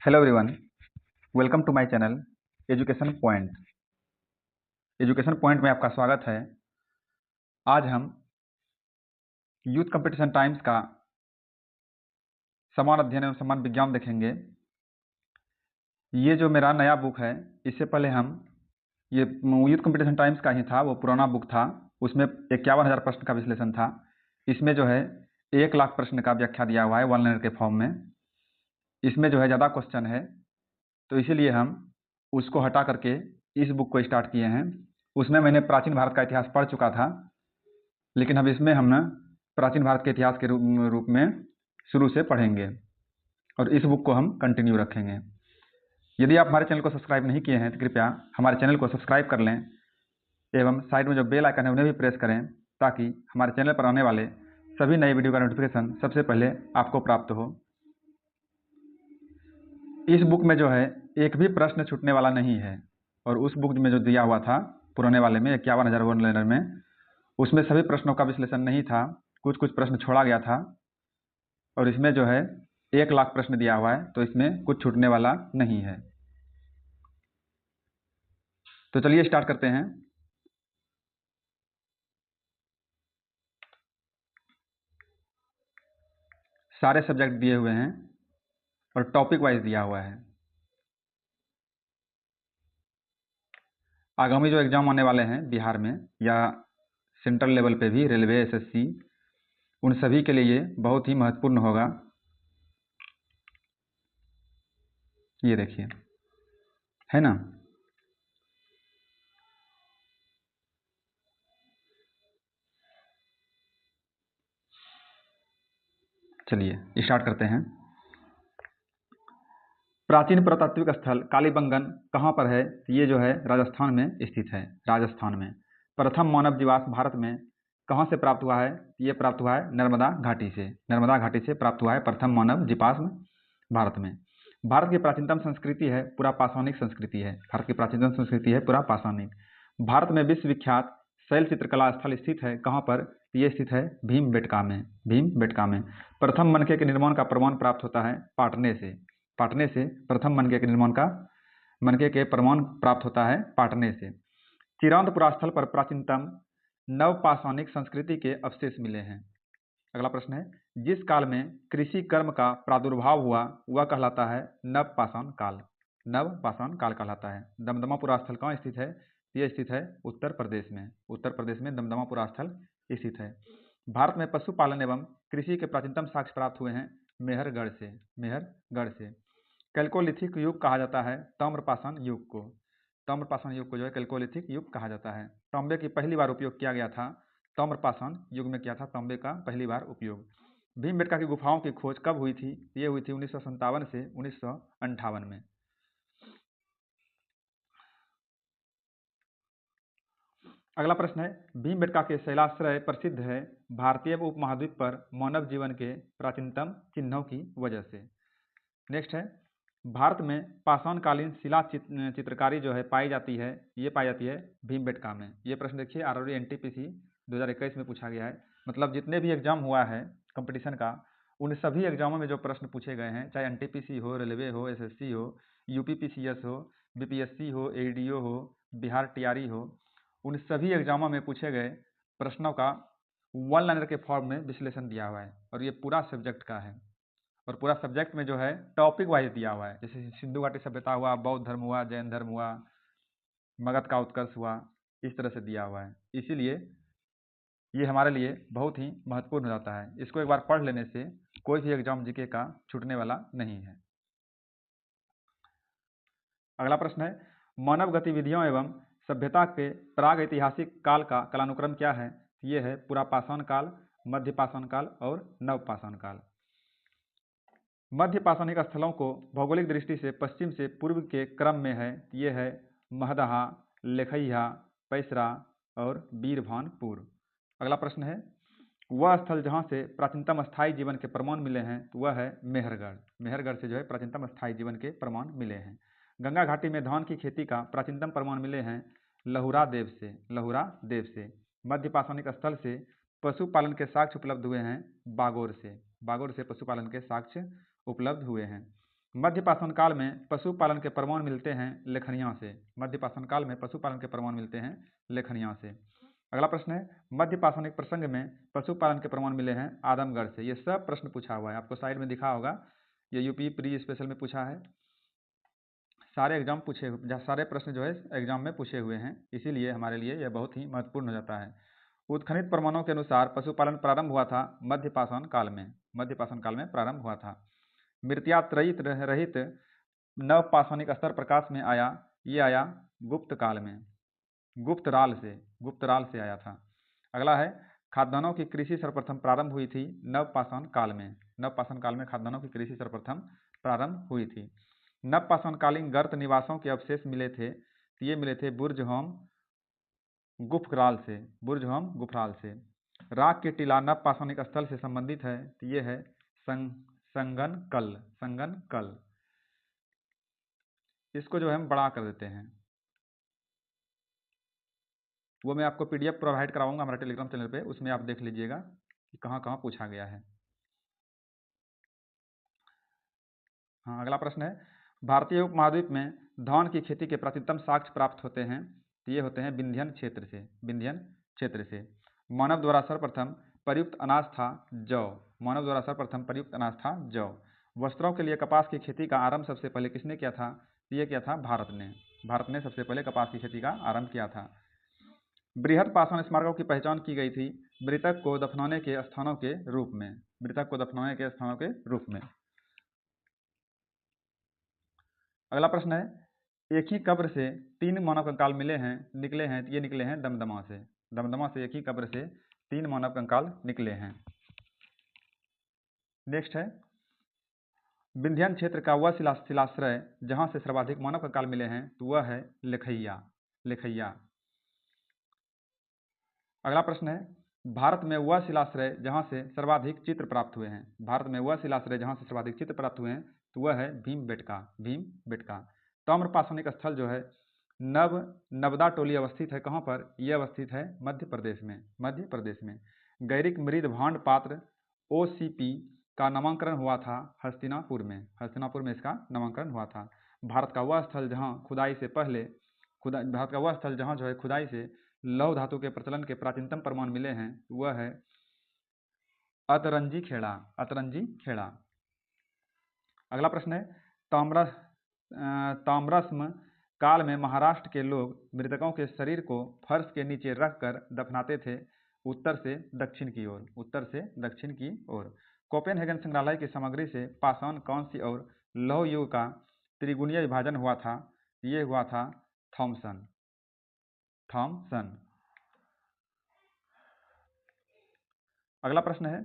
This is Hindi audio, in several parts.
Hello everyone, welcome to my channel education point. Education point में आपका स्वागत है। आज हम यूथ कंपटीशन टाइम्स का समान अध्ययन एवं समान विज्ञान देखेंगे। ये जो मेरा नया बुक है, इससे पहले हम ये यूथ कंपटीशन टाइम्स का ही था, वो पुराना बुक था। उसमें 51,000 प्रश्न का विश्लेषण था। इसमें जो है 1,00,000 प्रश्न का व्याख्या दिया हुआ है वन लाइनर के फॉर्म में। इसमें जो है ज़्यादा क्वेश्चन है, तो इसीलिए हम उसको हटा करके इस बुक को स्टार्ट किए हैं। उसमें मैंने प्राचीन भारत का इतिहास पढ़ चुका था, लेकिन अब इसमें हम प्राचीन भारत के इतिहास के रूप में शुरू से पढ़ेंगे और इस बुक को हम कंटिन्यू रखेंगे। यदि आप हमारे चैनल को सब्सक्राइब नहीं किए हैं तो कृपया हमारे चैनल को सब्सक्राइब कर लें एवं साइड में जो बेल आइकन है उन्हें भी प्रेस करें, ताकि हमारे चैनल पर आने वाले सभी नए वीडियो का नोटिफिकेशन सबसे पहले आपको प्राप्त हो। इस बुक में जो है एक भी प्रश्न छूटने वाला नहीं है, और उस बुक में जो दिया हुआ था पुराने वाले में 51,000 वन लाइनर में, उसमें सभी प्रश्नों का विश्लेषण नहीं था, कुछ कुछ प्रश्न छोड़ा गया था। और इसमें जो है 1,00,000 प्रश्न दिया हुआ है, तो इसमें कुछ छूटने वाला नहीं है। तो चलिए स्टार्ट करते हैं। सारे सब्जेक्ट दिए हुए हैं और टॉपिक वाइज दिया हुआ है। आगामी जो एग्जाम आने वाले हैं बिहार में या सेंट्रल लेवल पे भी, रेलवे, एसएससी, उन सभी के लिए बहुत ही महत्वपूर्ण होगा। ये देखिए, है ना। चलिए स्टार्ट करते हैं। प्राचीन पुरातात्विक स्थल कालीबंगन कहाँ पर है? ये जो है राजस्थान में स्थित है। राजस्थान में प्रथम मानव जीवाश्म भारत में कहाँ से प्राप्त हुआ है? ये प्राप्त हुआ है नर्मदा घाटी से। नर्मदा घाटी से प्राप्त हुआ है प्रथम मानव जीवाश्म भारत में। भारत की प्राचीनतम संस्कृति है पुरा पाषाणिक संस्कृति है। भारत की प्राचीनतम संस्कृति है पुरा पाषाणिक। भारत में विश्वविख्यात शैल चित्रकला स्थल स्थित है कहाँ पर? ये स्थित है भीमबेटका में। भीमबेटका में प्रथम मनके के निर्माण का प्रमाण प्राप्त होता है पाटने से। पाटने से प्रथम मनके के निर्माण का मनके के प्रमाण प्राप्त होता है पाटने से। चिरांतपुरा स्थल पर प्राचीनतम नवपाषाणिक संस्कृति के अवशेष मिले हैं। अगला प्रश्न है, जिस काल में कृषि कर्म का प्रादुर्भाव हुआ वह कहलाता है नवपाषाण काल। नवपाषाण काल कहलाता है। दमदमापुरा स्थल कहाँ स्थित है? यह स्थित है उत्तर प्रदेश में। उत्तर प्रदेश में दमदमापुरा स्थल स्थित है। भारत में पशुपालन एवं कृषि के प्राचीनतम साक्ष्य प्राप्त हुए हैं मेहरगढ़ से। मेहरगढ़ से। कैल्कोलिथिक युग कहा जाता है ताम्रपाषाण युग को। ताम्रपाषाण युग को जो है कैल्कोलिथिक युग कहा जाता है। तांबे की पहली बार उपयोग किया गया था ताम्रपाषाण युग में। किया था तांबे का पहली बार उपयोग। भीमबेटका की गुफाओं की खोज कब हुई थी? ये हुई थी 1957 से 1958 में। अगला प्रश्न है, भीमबेटका के शैलाश्रय प्रसिद्ध है भारतीय उपमहाद्वीप पर मानव जीवन के प्राचीनतम चिन्हों की वजह से। नेक्स्ट है, भारत में पाषाणकालीन शिला चित्रकारी जो है पाई जाती है, ये पाई जाती है भीमबेटका में। ये प्रश्न देखिए आरआरबी एनटीपीसी 2021 में पूछा गया है। मतलब जितने भी एग्जाम हुआ है कंपटीशन का, उन सभी एग्जामों में जो प्रश्न पूछे गए हैं, चाहे एनटीपीसी हो, रेलवे हो, एसएससी हो, यूपीपीसीएस हो, बीपीएससी हो, एडीओ हो, बिहार टीआरई हो, उन सभी एग्जामों में पूछे गए प्रश्नों का वन लाइनर के फॉर्म में विश्लेषण दिया हुआ है। और ये पूरा सब्जेक्ट का है, और पूरा सब्जेक्ट में जो है टॉपिक वाइज दिया हुआ है। जैसे सिंधु घाटी सभ्यता हुआ, बौद्ध धर्म हुआ, जैन धर्म हुआ, मगध का उत्कर्ष हुआ, इस तरह से दिया हुआ है। इसीलिए ये हमारे लिए बहुत ही महत्वपूर्ण हो जाता है। इसको एक बार पढ़ लेने से कोई भी एग्जाम जीके का छूटने वाला नहीं है। अगला प्रश्न है, मानव गतिविधियों एवं सभ्यता के प्राग ऐतिहासिक काल का कालानुक्रम क्या है? ये है पुरापाषाण काल, मध्यपाषाण काल और नवपाषाण काल। मध्य पाषाणिक स्थलों को भौगोलिक दृष्टि से पश्चिम से पूर्व के क्रम में है। ये है महदहा, लेखैया, पैसरा और वीरभानपुर। अगला प्रश्न है, वह स्थल जहाँ से प्राचीनतम स्थायी जीवन के प्रमाण मिले हैं, तो वह है मेहरगढ़। मेहरगढ़ से जो है प्राचीनतम स्थायी जीवन के प्रमाण मिले हैं। गंगा घाटी में धान की खेती का प्राचीनतम प्रमाण मिले हैं लहुरा देव से। लहुरा देव से। मध्य पाषाणिक स्थल से पशुपालन के साक्ष्य उपलब्ध हुए हैं बागोर से। बागोर से पशुपालन के साक्ष्य उपलब्ध हुए हैं। मध्यपाषाण काल में पशुपालन के प्रमाण मिलते हैं लेखनियों से। मध्यपाषाण काल में पशुपालन के प्रमाण मिलते हैं लेखनियों से। अगला प्रश्न है, मध्यपाषाणिक प्रसंग में पशुपालन के प्रमाण मिले हैं आदमगढ़ से। ये सब प्रश्न पूछा हुआ है, आपको साइड में दिखा होगा, ये यूपी प्री स्पेशल में पूछा है। सारे प्रश्न जो है एग्जाम में पूछे हुए हैं, इसीलिए हमारे लिए यह बहुत ही महत्वपूर्ण हो जाता है। उत्खनित प्रमाणों के अनुसार पशुपालन प्रारंभ हुआ था मध्यपाषाण काल में। मध्यपाषाण काल में प्रारंभ हुआ था। मृत्यात रहित नवपाषाणिक स्तर प्रकाश में आया, ये आया गुप्त काल में, गुप्तराल से आया था। अगला है, खाद्यान्नों की कृषि सर्वप्रथम प्रारंभ हुई थी नवपाषाण काल में। नवपाषाण काल में खाद्यान्नों की कृषि सर्वप्रथम प्रारंभ हुई थी। नवपाषाणकालीन गर्त निवासों के अवशेष मिले थे, तो ये मिले थे बुर्जहोम गुफराल से। राग की टीला नवपाषाणिक स्थल से संबंधित है, तो ये है संगनकल। इसको जो है हम बड़ा कर देते हैं, वो मैं आपको पीडीएफ प्रोवाइड कराऊंगा हमारे टेलीग्राम चैनल पे, उसमें आप देख लीजिएगा कि कहाँ कहाँ पूछा गया है। हाँ, अगला प्रश्न है, भारतीय उपमहाद्वीप में धान की खेती के प्राचीनतम साक्ष्य प्राप्त होते हैं, तो ये होते हैं विंध्यन क्षेत्र से। मानव द्वारा सर्वप्रथम प्रयुक्त अनाज था जौ। वस्त्रों के लिए कपास की खेती का आरंभ सबसे पहले किसने किया था, तो ये किया था भारत ने सबसे पहले कपास की खेती का आरंभ किया था। बृहद पाषाण स्मारकों की पहचान की गई थी मृतक को दफनाने के स्थानों के रूप में। अगला प्रश्न है, एक ही कब्र से 3 मानव कंकाल निकले हैं, ये निकले हैं दमदमा से एक ही कब्र से 3 मानव कंकाल निकले हैं। नेक्स्ट है, विंध्यन क्षेत्र का वह शिलाश्रय जहां से सर्वाधिक मानव कंकाल मिले हैं, तो वह है लेखैया। अगला प्रश्न है, भारत में वह शिलाश्रय जहां से सर्वाधिक चित्र प्राप्त हुए हैं, तो वह है भीमबेटका। ताम्रपाषाणिक स्थल जो है नबदा टोली अवस्थित है, कहाँ पर, यह अवस्थित है मध्य प्रदेश में। गैरिक मृद भांड पात्र OCP का नामांकन हुआ था हस्तिनापुर में इसका नामांकन हुआ था। भारत का वह स्थल जहाँ जो है खुदाई से लौह धातु के प्रचलन के प्राचीनतम प्रमाण मिले हैं, वह है अतरंजी खेड़ा। अगला प्रश्न है, ताम्रस्म काल में महाराष्ट्र के लोग मृतकों के शरीर को फर्श के नीचे रखकर दफनाते थे उत्तर से दक्षिण की ओर। कोपेनहेगन संग्रहालय की सामग्री से पाषाण, कांस्य और लौह युग का त्रिगुणीय विभाजन हुआ था, ये हुआ था थॉमसन। अगला प्रश्न है,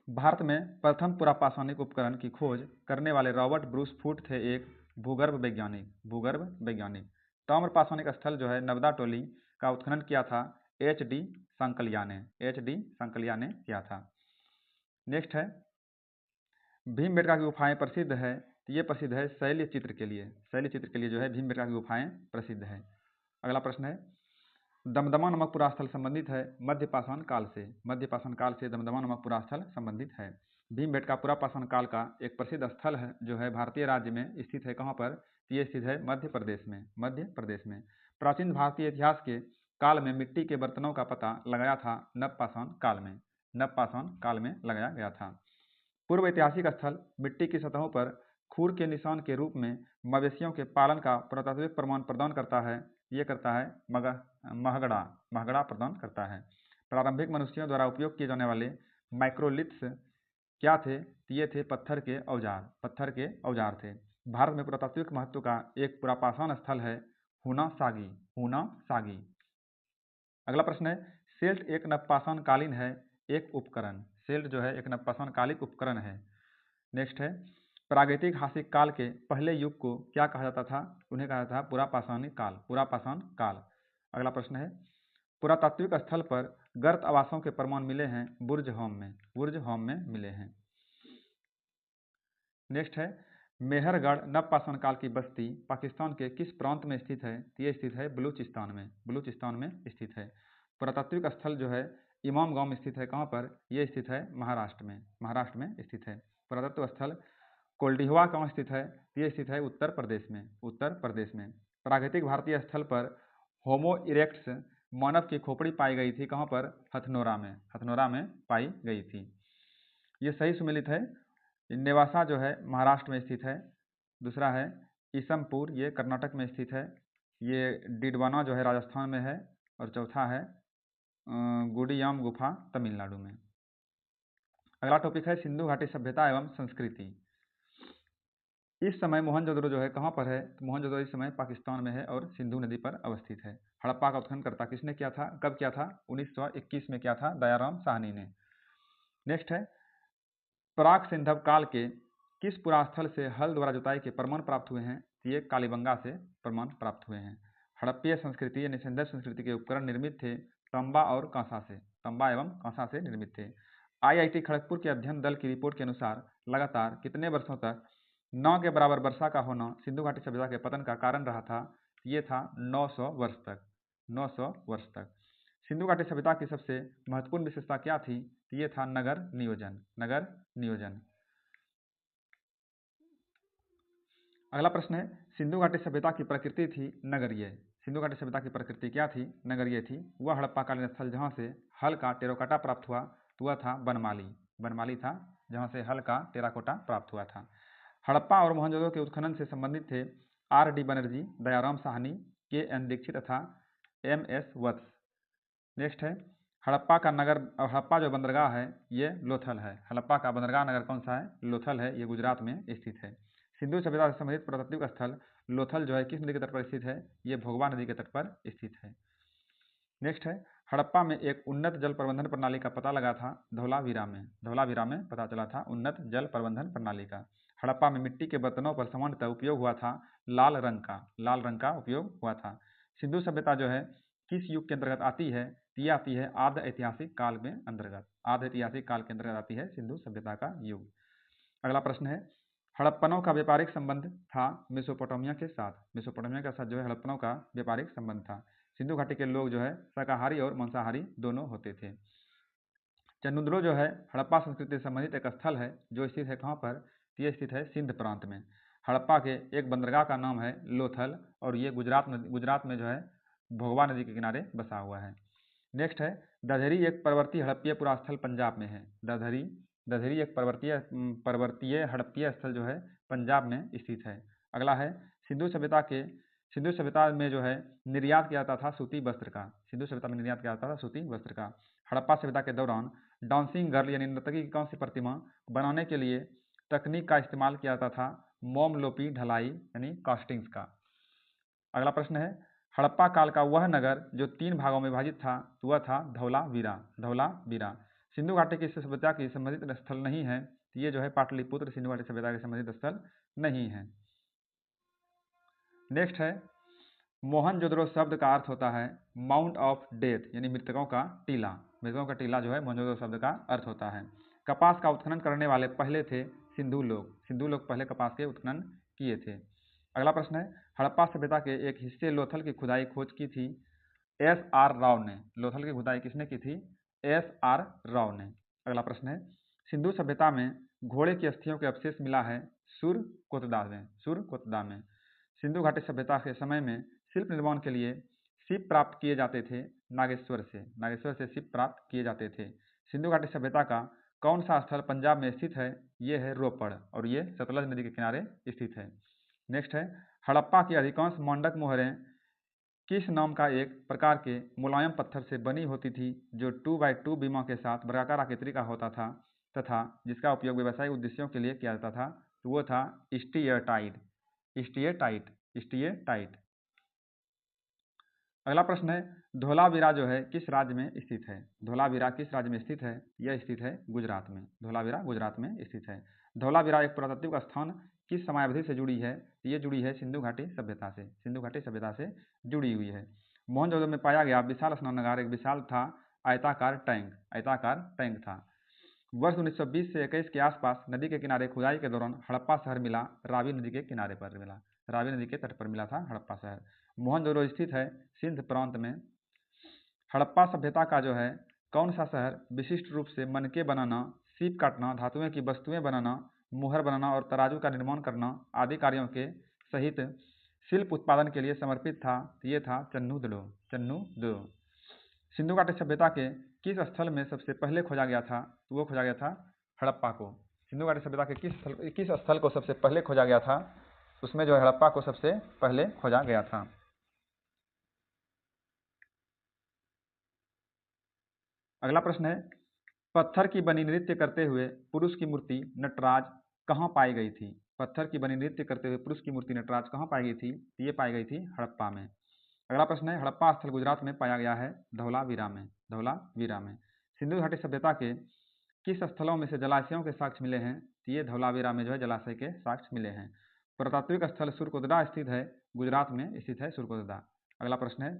भारत में प्रथम पुरापाषाणिक उपकरण की खोज करने वाले रॉबर्ट ब्रूस फूट थे एक भूगर्भ वैज्ञानिक। ताम्रपाषाणिक स्थल जो है नबदा टोली का उत्खनन किया था HD सांकलिया ने किया था। नेक्स्ट है, भीमबेटका की गुफाएं प्रसिद्ध है, तो ये प्रसिद्ध है शैल चित्र के लिए जो है भीमबेटका की गुफाएं प्रसिद्ध है। अगला प्रश्न है, दमदमा नमक पुरास्थल संबंधित है मध्यपाषाण काल से दमदमा नमक पुरास्थल संबंधित है। भीमबेटका पुरापाषाण काल का एक प्रसिद्ध स्थल है जो है भारतीय राज्य में स्थित है, कहाँ पर, ये स्थित है मध्य प्रदेश में। प्राचीन भारतीय इतिहास के काल में मिट्टी के बर्तनों का पता लगाया था नवपाषाण काल में लगाया गया था। पूर्व ऐतिहासिक स्थल मिट्टी की सतहों पर खूर के निशान के रूप में मवेशियों के पालन का पुरातात्विक प्रमाण प्रदान करता है, ये करता है महगड़ा प्रदान करता है। प्रारंभिक मनुष्यों द्वारा उपयोग किए जाने वाले माइक्रोलिथ्स क्या थे, ये थे पत्थर के औजार थे। भारत में पुरातात्विक महत्व का एक पुरापाषाण स्थल है हुना सागी। अगला प्रश्न है, सेल्ट एक नवपाषाण कालीन है एक उपकरण। सेल्ट जो है एक नवपाषाण कालिक उपकरण है। नेक्स्ट है, प्रागैतिक हासिक काल के पहले युग को क्या कहा जाता था, उन्हें कहा जाता था पुरापाषाण काल। अगला प्रश्न है, पुरातात्विक स्थल पर गर्त आवासों के प्रमाण मिले हैं बुर्जहोम में मिले हैं। नेक्स्ट है, मेहरगढ़ नवपाषाण काल की बस्ती पाकिस्तान के किस प्रांत में स्थित है, ये स्थित है बलूचिस्तान में स्थित है। पुरातात्विक स्थल जो है इमाम गांव में स्थित है, कहाँ पर, ये स्थित है महाराष्ट्र में स्थित है। पुरातत्व स्थल कोल्डिहुआ कहाँ स्थित है? ये स्थित है उत्तर प्रदेश में। उत्तर प्रदेश में। प्राकृतिक भारतीय स्थल पर होमो इरेक्ट्स मानव की खोपड़ी पाई गई थी कहाँ पर? हथनोरा में। हथनोरा में पाई गई थी। ये सही सुमेलित है। नेवासा जो है महाराष्ट्र में स्थित है। दूसरा है ईसमपुर, ये कर्नाटक में स्थित है। ये डिडवाना जो है राजस्थान में है। और चौथा है गुडियाम गुफा तमिलनाडु में। अगला टॉपिक है सिंधु घाटी सभ्यता एवं संस्कृति। इस समय मोहनजोदड़ो जो है कहाँ पर है? तो मोहनजोदड़ो इस समय पाकिस्तान में है और सिंधु नदी पर अवस्थित है। हड़प्पा का उत्खननकर्ता किसने किया था? कब किया था? 1921 में किया था, दयाराम साहनी ने। नेक्स्ट है प्राक सिंधव काल के किस पुरास्थल से हल द्वारा जुताई के प्रमाण प्राप्त हुए हैं? ये कालीबंगा से प्रमाण प्राप्त हुए हैं। हड़प्पीय संस्कृति यानी सिंधव संस्कृति के उपकरण निर्मित थे तांबा और कांसा से। तांबा एवं कांसा से निर्मित थे। IIT खड़गपुर के अध्ययन दल की रिपोर्ट के अनुसार लगातार कितने वर्षों तक 9 के बराबर वर्षा का होना सिंधु घाटी सभ्यता के पतन का कारण रहा था? ये था 900 वर्ष तक। 900 वर्ष तक। सिंधु घाटी सभ्यता की सबसे महत्वपूर्ण विशेषता क्या थी? ये था नगर नियोजन। नगर नियोजन। अगला प्रश्न है सिंधु घाटी सभ्यता की प्रकृति थी नगरीय। सिंधु घाटी सभ्यता की प्रकृति क्या थी? नगरीय थी। वह हड़प्पाकालीन स्थल जहाँ से हल का टेराकोटा प्राप्त हुआ तो वह था बनमाली। बनमाली था जहाँ से हल का टेराकोटा प्राप्त हुआ था। हड़प्पा और मोहनजोदड़ो के उत्खनन से संबंधित थे R.D. बनर्जी, दयाराम साहनी, K.N. दीक्षित तथा M.S. वत्स। नेक्स्ट है हड़प्पा का नगर, हड़प्पा जो बंदरगाह है ये लोथल है। हड़प्पा का बंदरगाह नगर कौन सा है? लोथल है। ये गुजरात में स्थित है। सिंधु सभ्यता से संबंधित पुरातात्विक स्थल लोथल जो है किस नदी के तट पर स्थित है? ये भोगवा नदी के तट पर स्थित है। नेक्स्ट है हड़प्पा में एक उन्नत जल प्रबंधन प्रणाली का पता लगा था धौलावीरा में। धौलावीरा में पता चला था उन्नत जल प्रबंधन प्रणाली का। हड़प्पा में मिट्टी के बर्तनों पर सामान्यतः उपयोग हुआ था लाल रंग का। लाल रंग का उपयोग हुआ था। सिंधु सभ्यता जो है किस युग के अंतर्गत आती है? ये आती है आद्य ऐतिहासिक काल में अंतर्गत। आद्य ऐतिहासिक काल के अंतर्गत आती है सिंधु सभ्यता का युग। अगला प्रश्न है हड़प्पनों का व्यापारिक संबंध था मेसोपोटामिया के साथ। मेसोपोटामिया के साथ जो है हड़प्पनों का व्यापारिक संबंध था। सिंधु घाटी के लोग जो है शाकाहारी और मांसाहारी दोनों होते थे। चंदुद्रो जो है हड़प्पा संस्कृति से संबंधित एक स्थल है जो स्थित है कहाँ पर? ये स्थित है सिंध प्रांत में। हड़प्पा के एक बंदरगाह का नाम है लोथल और ये गुजरात में जो है भोगवा नदी के किनारे बसा हुआ है। नेक्स्ट है दधरी एक पर्वतीय हड़प्पीय पुरास्थल पंजाब में है। दधरी एक पर्वतीय हड़प्पीय स्थल जो है पंजाब में स्थित है। अगला है सिंधु सभ्यता में जो है निर्यात किया जाता था सूती वस्त्र का। सिंधु सभ्यता में निर्यात किया जाता था सूती वस्त्र का। हड़प्पा सभ्यता के दौरान डांसिंग गर्ल यानी नर्तकी की कौन सी प्रतिमा बनाने के लिए तकनीक का इस्तेमाल किया जाता था? मोम लोपी ढलाई यानी कास्टिंग्स का। अगला प्रश्न है हड़प्पा काल का वह नगर जो 3 भागों में विभाजित था तो वह था धौलावीरा। धौलावीरा सिंधु घाटी की सभ्यता की संबंधित स्थल नहीं है। ये जो है पाटलिपुत्र सिंधु घाटी सभ्यता के संबंधित स्थल नहीं है। नेक्स्ट है मोहनजोदड़ो शब्द का अर्थ होता है माउंट ऑफ डेथ यानी मृतकों का टीला। मृतकों का टीला जो है मोहनजोदड़ो शब्द का अर्थ होता है। कपास का उत्खनन करने वाले पहले थे सिंधु लोग। सिंधु लोग पहले कपास के उत्खनन किए थे। अगला प्रश्न है हड़प्पा सभ्यता के एक हिस्से लोथल की खुदाई खोज की थी S.R. राव ने। लोथल की खुदाई किसने की थी? S.R. राव ने। अगला प्रश्न है सिंधु सभ्यता में घोड़े की अस्थियों के अवशेष मिला है सुरकोतदा में। सुरकोतदा में। सिंधु घाटी सभ्यता के समय में शिल्प निर्माण के लिए शिप प्राप्त किए जाते थे नागेश्वर से। नागेश्वर से शिप प्राप्त किए जाते थे। सिंधु घाटी सभ्यता का कौन सा स्थल पंजाब में स्थित है? ये है रोपड़ और ये सतलज नदी के किनारे स्थित है। नेक्स्ट है हड़प्पा की अधिकांश मंडक मोहरें किस नाम का एक प्रकार के मुलायम पत्थर से बनी होती थी जो 2x2 बीमा के साथ वर्गाकार आकृति का होता था तथा जिसका उपयोग व्यवसायिक उद्देश्यों के लिए किया जाता था? तो वो था स्टीयरटाइट। स्टीयरटाइट। स्टीयरटाइट। अगला प्रश्न है धौलावीरा जो है किस राज्य में स्थित है? धौलावीरा किस राज्य में स्थित है? यह स्थित है गुजरात में। धौलावीरा गुजरात में स्थित है। धौलावीरा एक पुरातात्विक स्थान किस समयावधि से जुड़ी है? ये जुड़ी है सिंधु घाटी सभ्यता से। सिंधु घाटी सभ्यता से जुड़ी हुई है। मोहनजोदड़ो में पाया गया विशाल स्नानागार एक विशाल था आयताकार टैंक था। वर्ष 1920 से 21 के आसपास नदी के किनारे खुदाई के दौरान हड़प्पा शहर मिला रावी नदी के किनारे पर मिला। रावी नदी के तट पर मिला था हड़प्पा शहर। मोहनजोदड़ो स्थित है सिंध प्रांत में। हड़प्पा सभ्यता का जो है कौन सा शहर विशिष्ट रूप से मनके बनाना, सीप काटना, धातुएं की वस्तुएं बनाना, मुहर बनाना और तराजू का निर्माण करना आदि कार्यों के सहित शिल्प उत्पादन के लिए समर्पित था। ये था चन्नूदड़ो। चन्नूदड़ो सिंधु घाटी सभ्यता के किस स्थल में सबसे पहले खोजा गया था? तो वो खोजा गया था हड़प्पा को। सिंधु घाटी सभ्यता के किस स्थल को सबसे पहले खोजा गया था? उसमें जो है हड़प्पा को सबसे पहले खोजा गया था। अगला प्रश्न है, पत्थर की बनी नृत्य करते हुए पुरुष की मूर्ति नटराज कहाँ पाई गई थी? पत्थर की बनी नृत्य करते हुए पुरुष की मूर्ति नटराज कहाँ पाई गई थी? ये पाई गई थी हड़प्पा में। अगला प्रश्न है, हड़प्पा स्थल गुजरात में पाया गया है, धौलावीरा में। धौलावीरा में सिंधु घाटी सभ्यता के किस स्थलों में से जलाशयों के साक्ष्य मिले हैं? तो ये धौलावीरा में जो है जलाशय के साक्ष्य मिले हैं। पुरातात्विक स्थल सुरकोदरा स्थित है, गुजरात में स्थित है सुरकोदरा। अगला प्रश्न है,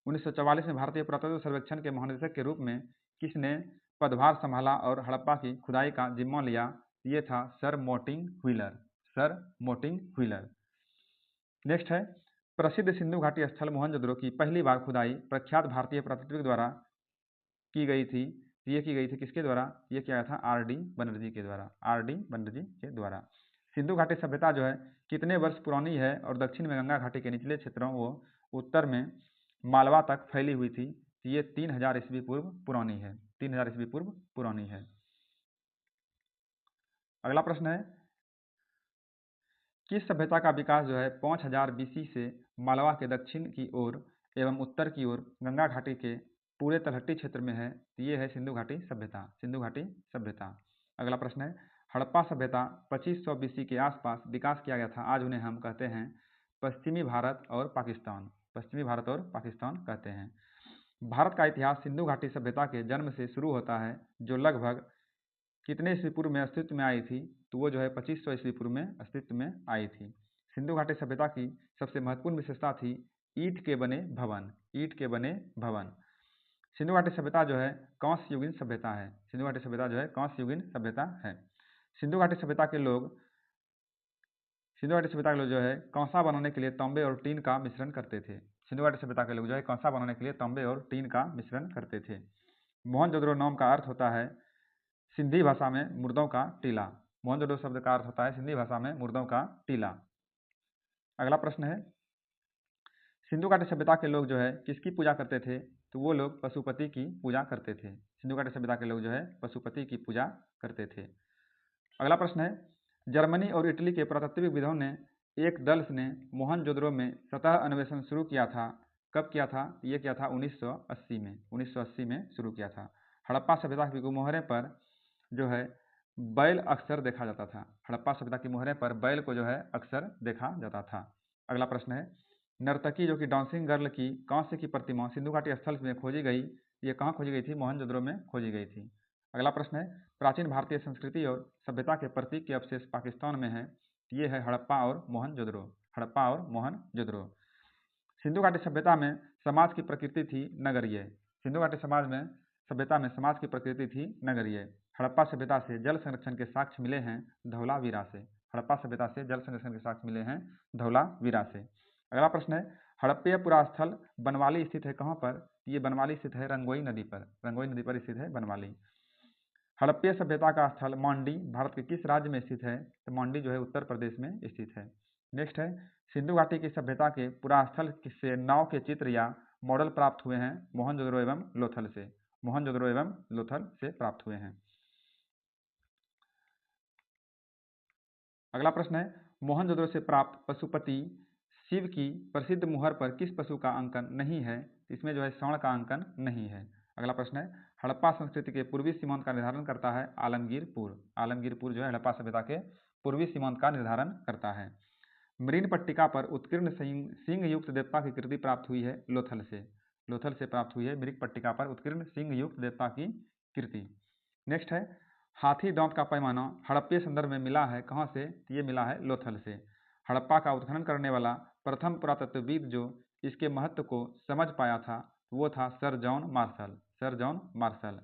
1944 में भारतीय पुरातत्व सर्वेक्षण के महानिदेशक के रूप में किसने पदभार संभाला और हड़प्पा की खुदाई का जिम्मा लिया? ये था sir Mortein wheeler. Sir Mortein wheeler. Next है, प्रसिद्ध सिंधु घाटी स्थल मोहनजोदड़ो की पहली बार खुदाई प्रख्यात भारतीय पुरातत्वविद द्वारा की गई थी। ये की गई थी किसके द्वारा? ये किया था आर.डी. बनर्जी के द्वारा। आर.डी. बनर्जी के द्वारा। सिंधु घाटी सभ्यता जो है कितने वर्ष पुरानी है और दक्षिण में गंगा घाटी के निचले क्षेत्रों व उत्तर में मालवा तक फैली हुई थी? ये 3000 ईस्वी पूर्व पुरानी है। 3000 ईस्वी पूर्व पुरानी है। अगला प्रश्न है, किस सभ्यता का विकास जो है 5000 BC से मालवा के दक्षिण की ओर एवं उत्तर की ओर गंगा घाटी के पूरे तलहटी क्षेत्र में है? ये है सिंधु घाटी सभ्यता। सिंधु घाटी सभ्यता। अगला प्रश्न है, हड़प्पा सभ्यता 2500 BC के आसपास विकास किया गया था। आज उन्हें हम कहते हैं पश्चिमी भारत और पाकिस्तान। पश्चिमी भारत और पाकिस्तान कहते हैं। भारत का इतिहास सिंधु घाटी सभ्यता के जन्म से शुरू होता है, जो लगभग कितने ईस्वी पूर्व में अस्तित्व में आई थी? तो वो जो है 2500 ईस्वी पूर्व में अस्तित्व में आई थी। सिंधु घाटी सभ्यता की सबसे महत्वपूर्ण विशेषता थी ईंट के बने भवन। ईंट के बने भवन। सिंधु घाटी सभ्यता जो है कांस्य युगीन सभ्यता है। सिंधु घाटी सभ्यता जो है कांस्य युगीन सभ्यता है। सिंधु घाटी सभ्यता के लोग जो है कांसा बनाने के लिए तांबे और टीन का मिश्रण करते थे। सिंधु घाटी सभ्यता के लोग जो है कांसा बनाने के लिए तांबे और टीन का मिश्रण करते थे। मोहनजोदड़ो नाम का अर्थ होता है सिंधी भाषा में मुर्दों का टीला। मोहनजोदड़ो शब्द का अर्थ होता है सिंधी भाषा में मुर्दों का टीला। अगला प्रश्न है, सिंधु घाटी सभ्यता के लोग जो है किसकी पूजा करते थे? तो वो लोग पशुपति की पूजा करते थे। सिंधु घाटी सभ्यता के लोग जो है पशुपति की पूजा करते थे। अगला प्रश्न है, जर्मनी और इटली के पुरातत्वविदों ने एक दल ने मोहनजोदड़ो में सतह अन्वेषण शुरू किया था। कब किया था? ये किया था 1980 में। 1980 में शुरू किया था। हड़प्पा सभ्यता की गुमोहरे पर जो है बैल अक्सर देखा जाता था। हड़प्पा सभ्यता की मुहरे पर बैल को जो है अक्सर देखा जाता था। अगला प्रश्न है, नर्तकी जो कि डांसिंग गर्ल की कांस्य की प्रतिमा सिंधु घाटी स्थल में खोजी गई, ये कहाँ खोजी गई थी? मोहनजोदड़ो में खोजी गई थी। अगला प्रश्न है, प्राचीन भारतीय संस्कृति और सभ्यता के प्रतीक के अवशेष पाकिस्तान में है। ये है हड़प्पा और मोहनजोदड़ो। हड़प्पा और मोहनजोदड़ो। सिंधु घाटी सभ्यता में समाज की प्रकृति थी नगरीय। सिंधु घाटी सभ्यता में समाज की प्रकृति थी नगरीय। हड़प्पा सभ्यता से जल संरक्षण के साक्ष्य मिले हैं धौलावीरा से। हड़प्पा सभ्यता से जल संरक्षण के साक्ष्य मिले हैं धौलावीरा से। अगला प्रश्न है, हड़प्पीय पुरास्थल बनवाली स्थित है कहाँ पर? ये बनवाली स्थित है रंगोई नदी पर। रंगोई नदी पर स्थित है बनवाली। हड़प्पीय सभ्यता का स्थल मांडी भारत के किस राज्य में स्थित है? तो मांडी जो है उत्तर प्रदेश में स्थित है। नेक्स्ट है, सिंधु घाटी की सभ्यता के पुरास्थल से नाव के चित्र या मॉडल प्राप्त हुए हैं मोहनजोदड़ो एवं लोथल से। मोहनजोदड़ो एवं लोथल से प्राप्त हुए हैं। अगला प्रश्न है, मोहनजोदड़ो से प्राप्त पशुपति शिव की प्रसिद्ध मुहर पर किस पशु का अंकन नहीं है? इसमें जो है स्वर्ण का अंकन नहीं है। अगला प्रश्न है, हड़प्पा संस्कृति के पूर्वी सीमांत का निर्धारण करता है आलमगीरपुर। आलमगीरपुर जो है हड़प्पा सभ्यता के पूर्वी सीमांत का निर्धारण करता है। मरीन पट्टिका पर उत्कीर्ण सिंह युक्त देवता की कृति प्राप्त हुई है लोथल से। लोथल से प्राप्त हुई है मरीन पट्टिका पर उत्कीर्ण सिंह युक्त देवता की कृति। नेक्स्ट है, हाथी दांत का पैमाना हड़प्पीय संदर्भ में मिला है कहाँ से? ये मिला है लोथल से। हड़प्पा का उत्खनन करने वाला प्रथम पुरातत्वविद जो इसके महत्व को समझ पाया था वो था sir John Marshall. Sir John Marshall.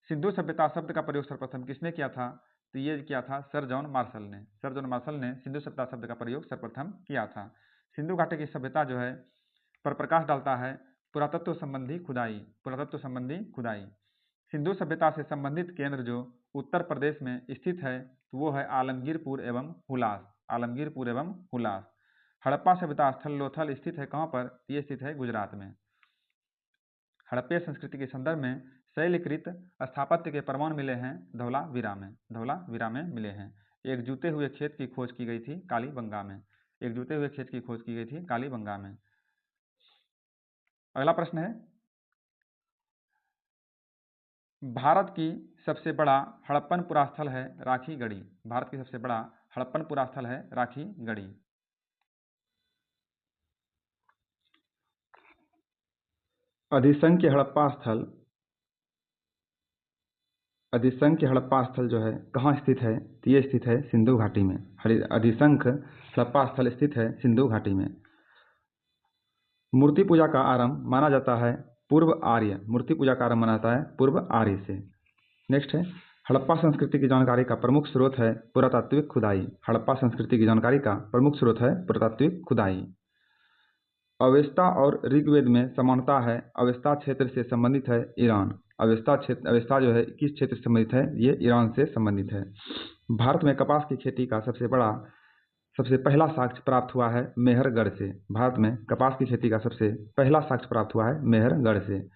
Sindhu सभ्यता शब्द का प्रयोग सर्वप्रथम किसने किया था? तो ये किया था सर जॉन मार्शल ने। सर जॉन मार्शल ने सिंधु सभ्यता शब्द का प्रयोग सर्वप्रथम किया था। सिंधु घाटी की सभ्यता जो है पर प्रकाश डालता है पुरातत्व संबंधी खुदाई। पुरातत्व संबंधी खुदाई। सिंधु सभ्यता से संबंधित केंद्र जो उत्तर प्रदेश में स्थित है तो वो है आलमगीरपुर एवं हुलास। आलमगीरपुर एवं हुलास। हड़प्पा सभ्यता स्थल लोथल स्थित है कहाँ पर? ये स्थित है गुजरात में। हड़प्पा संस्कृति के संदर्भ में शैलकृत स्थापत्य के प्रमाण मिले हैं धौलावीरा में। धौलावीरा में मिले हैं। एक जूते हुए खेत की खोज की गई थी कालीबंगा में। एक जूते हुए खेत की खोज की गई थी कालीबंगा में। अगला प्रश्न है, भारत की सबसे बड़ा हड़प्पन पुरास्थल है राखीगढ़ी। भारत की सबसे बड़ा हड़प्पन पुरास्थल है राखीगढ़ी। अधिसंख्य हड़प्पा स्थल, अधिसंख्य हड़प्पा स्थल जो है कहाँ स्थित है? तो ये स्थित है सिंधु घाटी में। अधिसंख्य हड़प्पा स्थल स्थित है सिंधु घाटी में। मूर्ति पूजा का आरंभ माना जाता है पूर्व आर्य। मूर्ति पूजा का आरंभ माना जाता है पूर्व आर्य से। नेक्स्ट है, हड़प्पा संस्कृति की जानकारी का प्रमुख स्रोत है पुरातात्विक खुदाई। हड़प्पा संस्कृति की जानकारी का प्रमुख स्रोत है पुरातात्विक खुदाई। अवेस्ता और ऋग्वेद में समानता है। अवेस्ता क्षेत्र से संबंधित है ईरान। अवेस्ता जो है किस क्षेत्र से संबंधित है? ये ईरान से संबंधित है। भारत में कपास की खेती का सबसे पहला साक्ष्य प्राप्त हुआ है मेहरगढ़ से। भारत में कपास की खेती का सबसे पहला साक्ष्य प्राप्त हुआ है मेहरगढ़ से।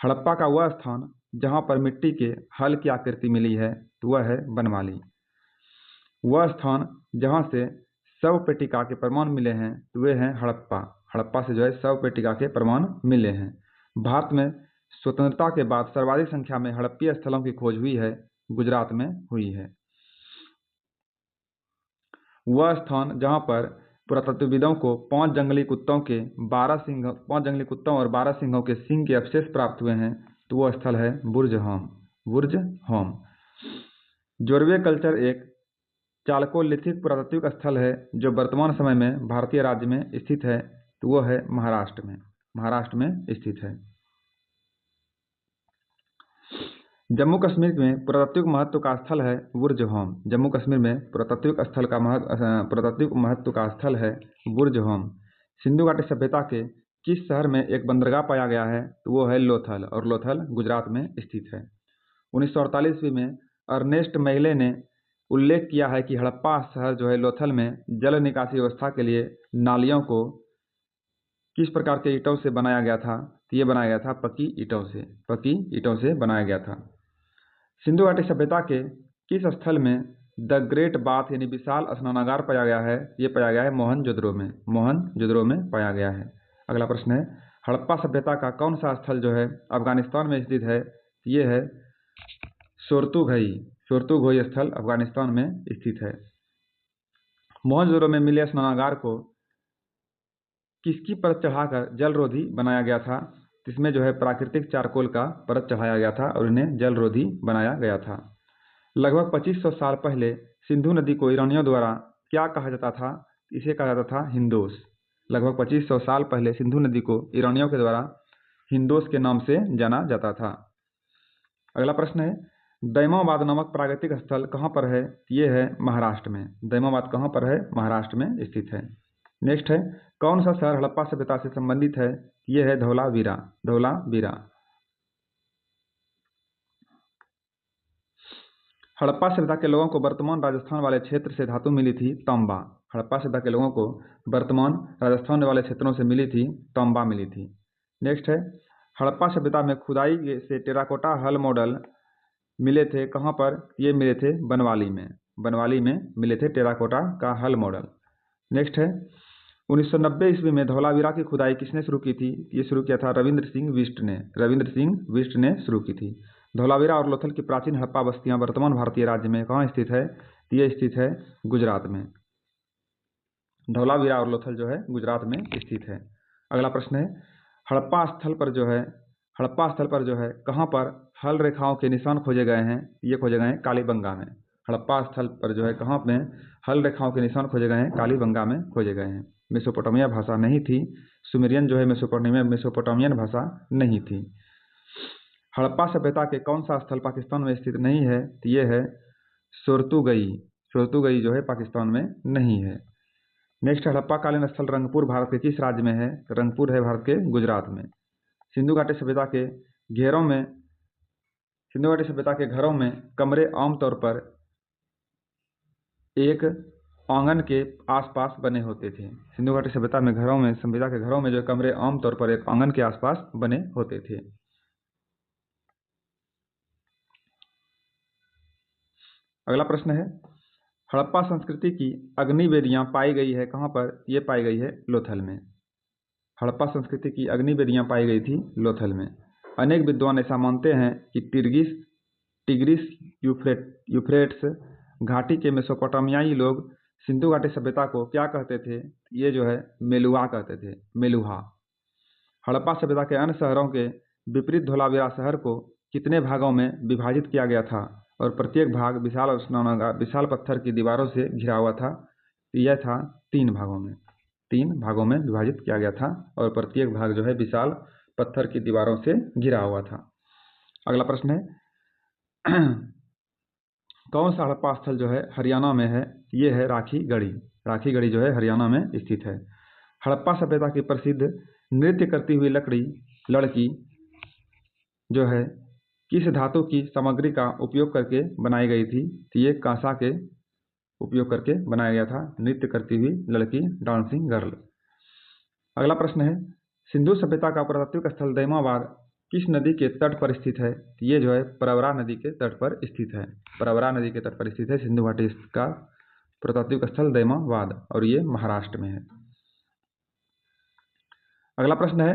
हड़प्पा का वह स्थान जहाँ पर मिट्टी के हल की आकृति मिली है तो वह है बनवाली। वह स्थान जहाँ से शव पेटिका के प्रमाण मिले हैं तो वे हैं हड़प्पा। हड़प्पा से जो है शव पेटिका के प्रमाण मिले हैं। भारत में स्वतंत्रता के बाद सर्वाधिक संख्या में हड़प्पीय स्थलों की खोज हुई है गुजरात में हुई है। वह स्थान जहाँ पर पुरातत्वविदों को 5 जंगली कुत्तों और 12 सिंहों के सींग के अवशेष प्राप्त हुए हैं तो वह स्थल है बुर्जहोम। बुर्जहोम। जोरवे कल्चर एक चालकोलिथिक पुरातात्विक स्थल है जो वर्तमान समय में भारतीय राज्य में स्थित है तो वह है महाराष्ट्र में स्थित है। जम्मू कश्मीर में पुरातात्विक महत्व का स्थल है बुर्जहोम। जम्मू कश्मीर में पुरातात्विक महत्व का स्थल है बुर्जहोम। सिंधु घाटी सभ्यता के किस शहर में एक बंदरगाह पाया गया है तो वो है लोथल, और लोथल गुजरात में स्थित है। 1948 ईस्वी में अर्नेस्ट मेगले ने उल्लेख किया है कि हड़प्पा शहर जो है लोथल में जल निकासी व्यवस्था के लिए नालियों को किस प्रकार के ईंटों से बनाया गया था? तो ये बनाया गया था पक्की ईंटों से बनाया गया था। सिंधु घाटी सभ्यता के किस स्थल में द ग्रेट बाथ यानी विशाल स्नानागार पाया गया है? ये पाया गया है मोहनजोदड़ो में पाया गया है। अगला प्रश्न है, हड़प्पा सभ्यता का कौन सा स्थल जो है अफगानिस्तान में स्थित है? ये है सोर्तुघई स्थल अफगानिस्तान में स्थित है। मोहनजोदड़ो में मिले स्नानागार को किसकी परत चढ़ाकर जलरोधी बनाया गया था? इसमें जो है प्राकृतिक चारकोल का परत चढ़ाया गया था और इन्हें जलरोधी बनाया गया था। लगभग 2500 साल पहले सिंधु नदी को ईरानियों द्वारा क्या कहा जाता था? इसे कहा जाता था हिंदोस। लगभग 2500 साल पहले सिंधु नदी को ईरानियों के द्वारा हिंदोस के नाम से जाना जाता था। अगला प्रश्न है, दैमाबाद नामक प्राकृतिक स्थल कहाँ पर है? ये है महाराष्ट्र में। दैमाबाद कहाँ पर है? महाराष्ट्र में स्थित है। नेक्स्ट है, कौन सा शहर हड़प्पा सभ्यता से संबंधित है? ये है धौलावीरा। हड़प्पा सभ्यता के लोगों को वर्तमान राजस्थान वाले क्षेत्र से धातु मिली थी तांबा। हड़प्पा सभ्यता के लोगों को वर्तमान राजस्थान वाले क्षेत्रों से मिली थी तांबा मिली थी। नेक्स्ट है, हड़प्पा सभ्यता में खुदाई से टेराकोटा हल मॉडल मिले थे कहाँ पर? ये मिले थे बनवाली में मिले थे टेराकोटा का हल मॉडल। नेक्स्ट है, 1990 ईस्वी में धौलावीरा की खुदाई किसने शुरू की थी? ये शुरू किया था रविंद्र सिंह बिष्ट ने शुरू की थी। धौलावीरा और लोथल की प्राचीन हड़प्पा बस्तियां वर्तमान भारतीय राज्य में कहाँ स्थित है? ये स्थित है गुजरात में। धौलावीरा और लोथल जो है गुजरात में स्थित है। अगला प्रश्न है, हड़प्पा स्थल पर जो है कहाँ पर हल रेखाओं के निशान खोजे गए हैं? ये खोजे गए हैं कालीबंगा में। हड़प्पा स्थल पर जो है कहाँ में हल रेखाओं के निशान खोजे गए हैं? कालीबंगा में खोजे गए हैं। मेसोपोटामिया भाषा नहीं थी। सुमेरियन जो है मेसोपोटामियन भाषा नहीं थी। हड़प्पा सभ्यता के कौन सा स्थल पाकिस्तान में स्थित नहीं है? तो ये है सोर्तुगई जो है पाकिस्तान में नहीं है। नेक्स्ट, हड़प्पा कालीन स्थल रंगपुर भारत के किस राज्य में है? रंगपुर है भारत के गुजरात में। सिंधु घाटी सभ्यता के घेरों में सिंधु घाटी सभ्यता के घरों में कमरे आमतौर पर एक आंगन के आसपास बने होते थे। सिंधु घाटी सभ्यता के घरों में जो कमरे आमतौर पर एक आंगन के आसपास बने होते थे। अगला प्रश्न है, हड़प्पा संस्कृति की अग्निवेदियां पाई गई है कहां पर? ये पाई गई है लोथल में। हड़प्पा संस्कृति की अग्निवेदियां पाई गई थी लोथल में। अनेक विद्वान ऐसा मानते हैं कि टिग्रिस यूफ्रेट्स घाटी के मेसोपोटामियाई लोग सिंधु घाटी सभ्यता को क्या कहते थे? ये जो है मेलुहा कहते थे, मेलुहा। हड़प्पा सभ्यता के अन्य शहरों के विपरीत धोलावीरा शहर को कितने भागों में विभाजित किया गया था और प्रत्येक भाग विशाल पत्थर की दीवारों से घिरा हुआ था? यह था 3 भागों में। 3 भागों में विभाजित किया गया था और प्रत्येक भाग जो है विशाल पत्थर की दीवारों से घिरा हुआ था। अगला प्रश्न है, कौन सा हड़प्पा स्थल जो है हरियाणा में है? ये है राखीगढ़ी। राखीगढ़ी जो है हरियाणा में स्थित है। हड़प्पा सभ्यता की प्रसिद्ध नृत्य करती हुई लड़की जो है किस धातु की सामग्री का उपयोग करके बनाई गई थी? तो ये कांसा के उपयोग करके बनाया गया था। नृत्य करती हुई लड़की, डांसिंग गर्ल। अगला प्रश्न है, सिंधु सभ्यता का पुरातात्विक स्थल दैमाबाद किस नदी के तट पर स्थित है? ये जो है प्रवरा नदी के तट पर स्थित है। प्रवरा नदी के तट पर स्थित है सिंधु घाटी का पुरातात्विक स्थल दैमाबाद, और ये महाराष्ट्र में है। अगला प्रश्न है,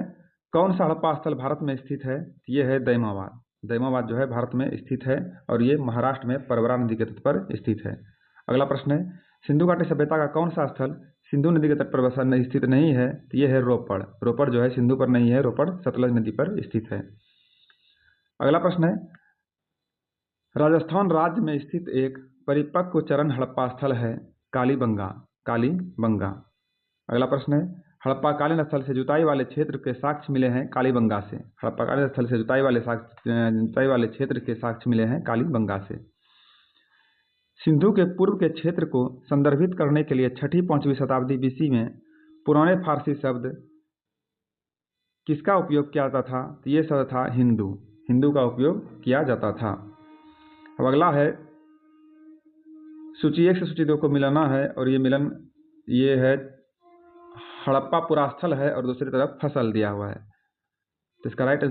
कौन सा हड़प्पा स्थल भारत में स्थित है? ये है दैमाबाद। दैमाबाद जो है भारत में स्थित है और ये महाराष्ट्र में प्रवरा नदी के तट पर स्थित है। अगला प्रश्न है, सिंधु घाटी सभ्यता का कौन सा स्थल सिंधु नदी के तट पर स्थित नहीं है? तो ये है रोपड़। रोपड़ जो है सिंधु पर नहीं है, रोपड़ सतलज नदी पर स्थित है। अगला प्रश्न है, राजस्थान राज्य में स्थित एक परिपक्व चरण हड़प्पा स्थल है कालीबंगा। कालीबंगा। अगला प्रश्न है, हड़प्पा कालीन स्थल से जुताई वाले क्षेत्र के साक्ष्य मिले हैं कालीबंगा से। हड़प्पा कालीन स्थल से जुताई वाले क्षेत्र के साक्ष्य मिले हैं कालीबंगा से। सिंधु के पूर्व के क्षेत्र को संदर्भित करने के लिए 6वीं-5वीं शताब्दी BC में पुराने फारसी शब्द किसका उपयोग किया जाता था? तो ये शब्द था हिंदू। हिंदू का उपयोग किया जाता था। अब अगला है, सूची 1 से सूची 2 को मिलाना है और ये है हड़प्पा पुरास्थल है और दूसरी तरफ फसल दिया हुआ है। तो इसका राइट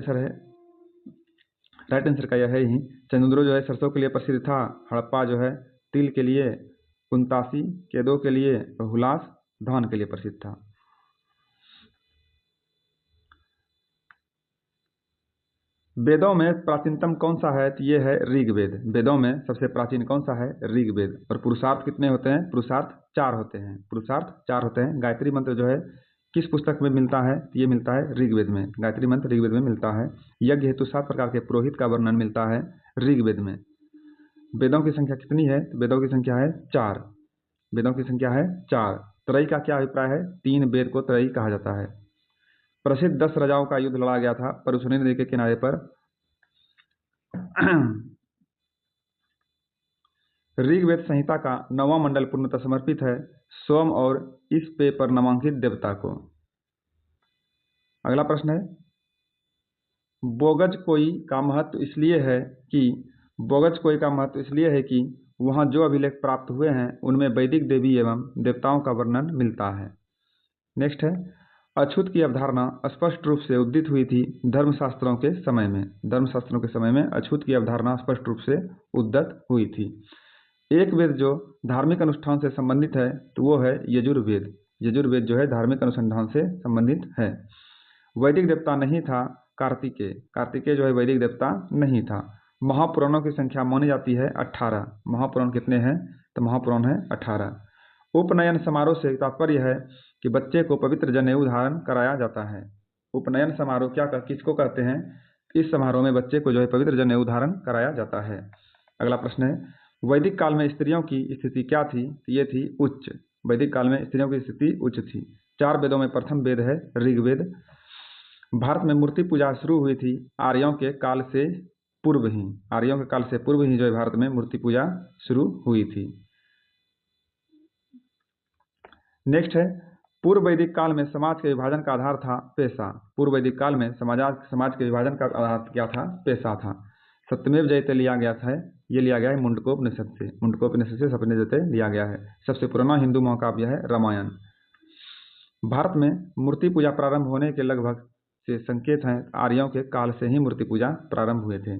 आंसर का यह है ही। चंद्रो जो है सरसों के लिए प्रसिद्ध था। हड़प्पा जो है तिल के लिए, कुंतासी केदो के लिए और हुलास धान के लिए प्रसिद्ध था। वेदों में प्राचीनतम कौन सा है? तो ये है ऋग्वेद। वेदों में सबसे प्राचीन कौन सा है? ऋग्वेद। और पुरुषार्थ कितने होते हैं? पुरुषार्थ 4 होते हैं। पुरुषार्थ 4 होते हैं। गायत्री मंत्र जो है किस पुस्तक में मिलता है? ये मिलता है ऋग्वेद में। गायत्री मंत्र ऋग्वेद में मिलता है। यज्ञ हेतु 7 प्रकार के पुरोहित का वर्णन मिलता है ऋग्वेद में। वेदों की संख्या कितनी है? वेदों की संख्या है 4। वेदों की संख्या है 4। त्रयी का क्या अभिप्राय है? 3 वेद को त्रयी कहा जाता है। प्रसिद्ध 10 राजाओं का युद्ध लड़ा गया था परशुनी नदी के किनारे पर। ऋग्वेद संहिता का 9वां मंडल पूर्णतः समर्पित है सोम और इस पे पर नामांकित देवता को। अगला प्रश्न है, बोगज कोई का महत्व इसलिए है कि वहां जो अभिलेख प्राप्त हुए हैं उनमें वैदिक देवी एवं देवताओं का वर्णन मिलता है। नेक्स्ट है, अछूत की अवधारणा स्पष्ट रूप से उदित हुई थी धर्मशास्त्रों के समय में। धर्मशास्त्रों के समय में अछूत की अवधारणा स्पष्ट रूप से उदित हुई थी। एक वेद जो धार्मिक अनुष्ठान से संबंधित है तो वो है यजुर्वेद। यजुर्वेद जो है धार्मिक अनुसंधान से संबंधित है। वैदिक देवता नहीं था कार्तिकेय। कार्तिकेय जो है वैदिक देवता नहीं था। महापुराणों की संख्या मानी जाती है 18। महापुराण कितने हैं? तो महापुराण है 18। उपनयन समारोह से तात्पर्य है कि बच्चे को पवित्र जनेऊ धारण कराया जाता है। उपनयन समारोह किसको कहते हैं? इस समारोह में बच्चे को जो है पवित्र जनेऊ धारण कराया जाता है। अगला प्रश्न है, वैदिक काल में स्त्रियों की स्थिति क्या थी? ये थी उच्च। वैदिक काल में स्त्रियों की स्थिति उच्च थी। 4 वेदों में प्रथम वेद है ऋग्वेद। भारत में मूर्ति पूजा शुरू हुई थी आर्यों के काल से पूर्व ही जो है भारत में मूर्ति पूजा शुरू हुई थी। नेक्स्ट है, पूर्व वैदिक काल में समाज के विभाजन का आधार था पेशा। पूर्व वैदिक काल में समाज के विभाजन का आधार क्या था? पेशा था। सत्यमेव जयते लिया गया है, ये लिया गया है मुंडकोपनिषद से। मुंडकोपनिषद से सत्यमेव जयते लिया गया है। सबसे पुराना हिंदू महाकाव्य है रामायण। भारत में मूर्ति पूजा प्रारंभ होने के लगभग से संकेत हैं। आर्यों के काल से ही मूर्ति पूजा प्रारंभ हुए थे।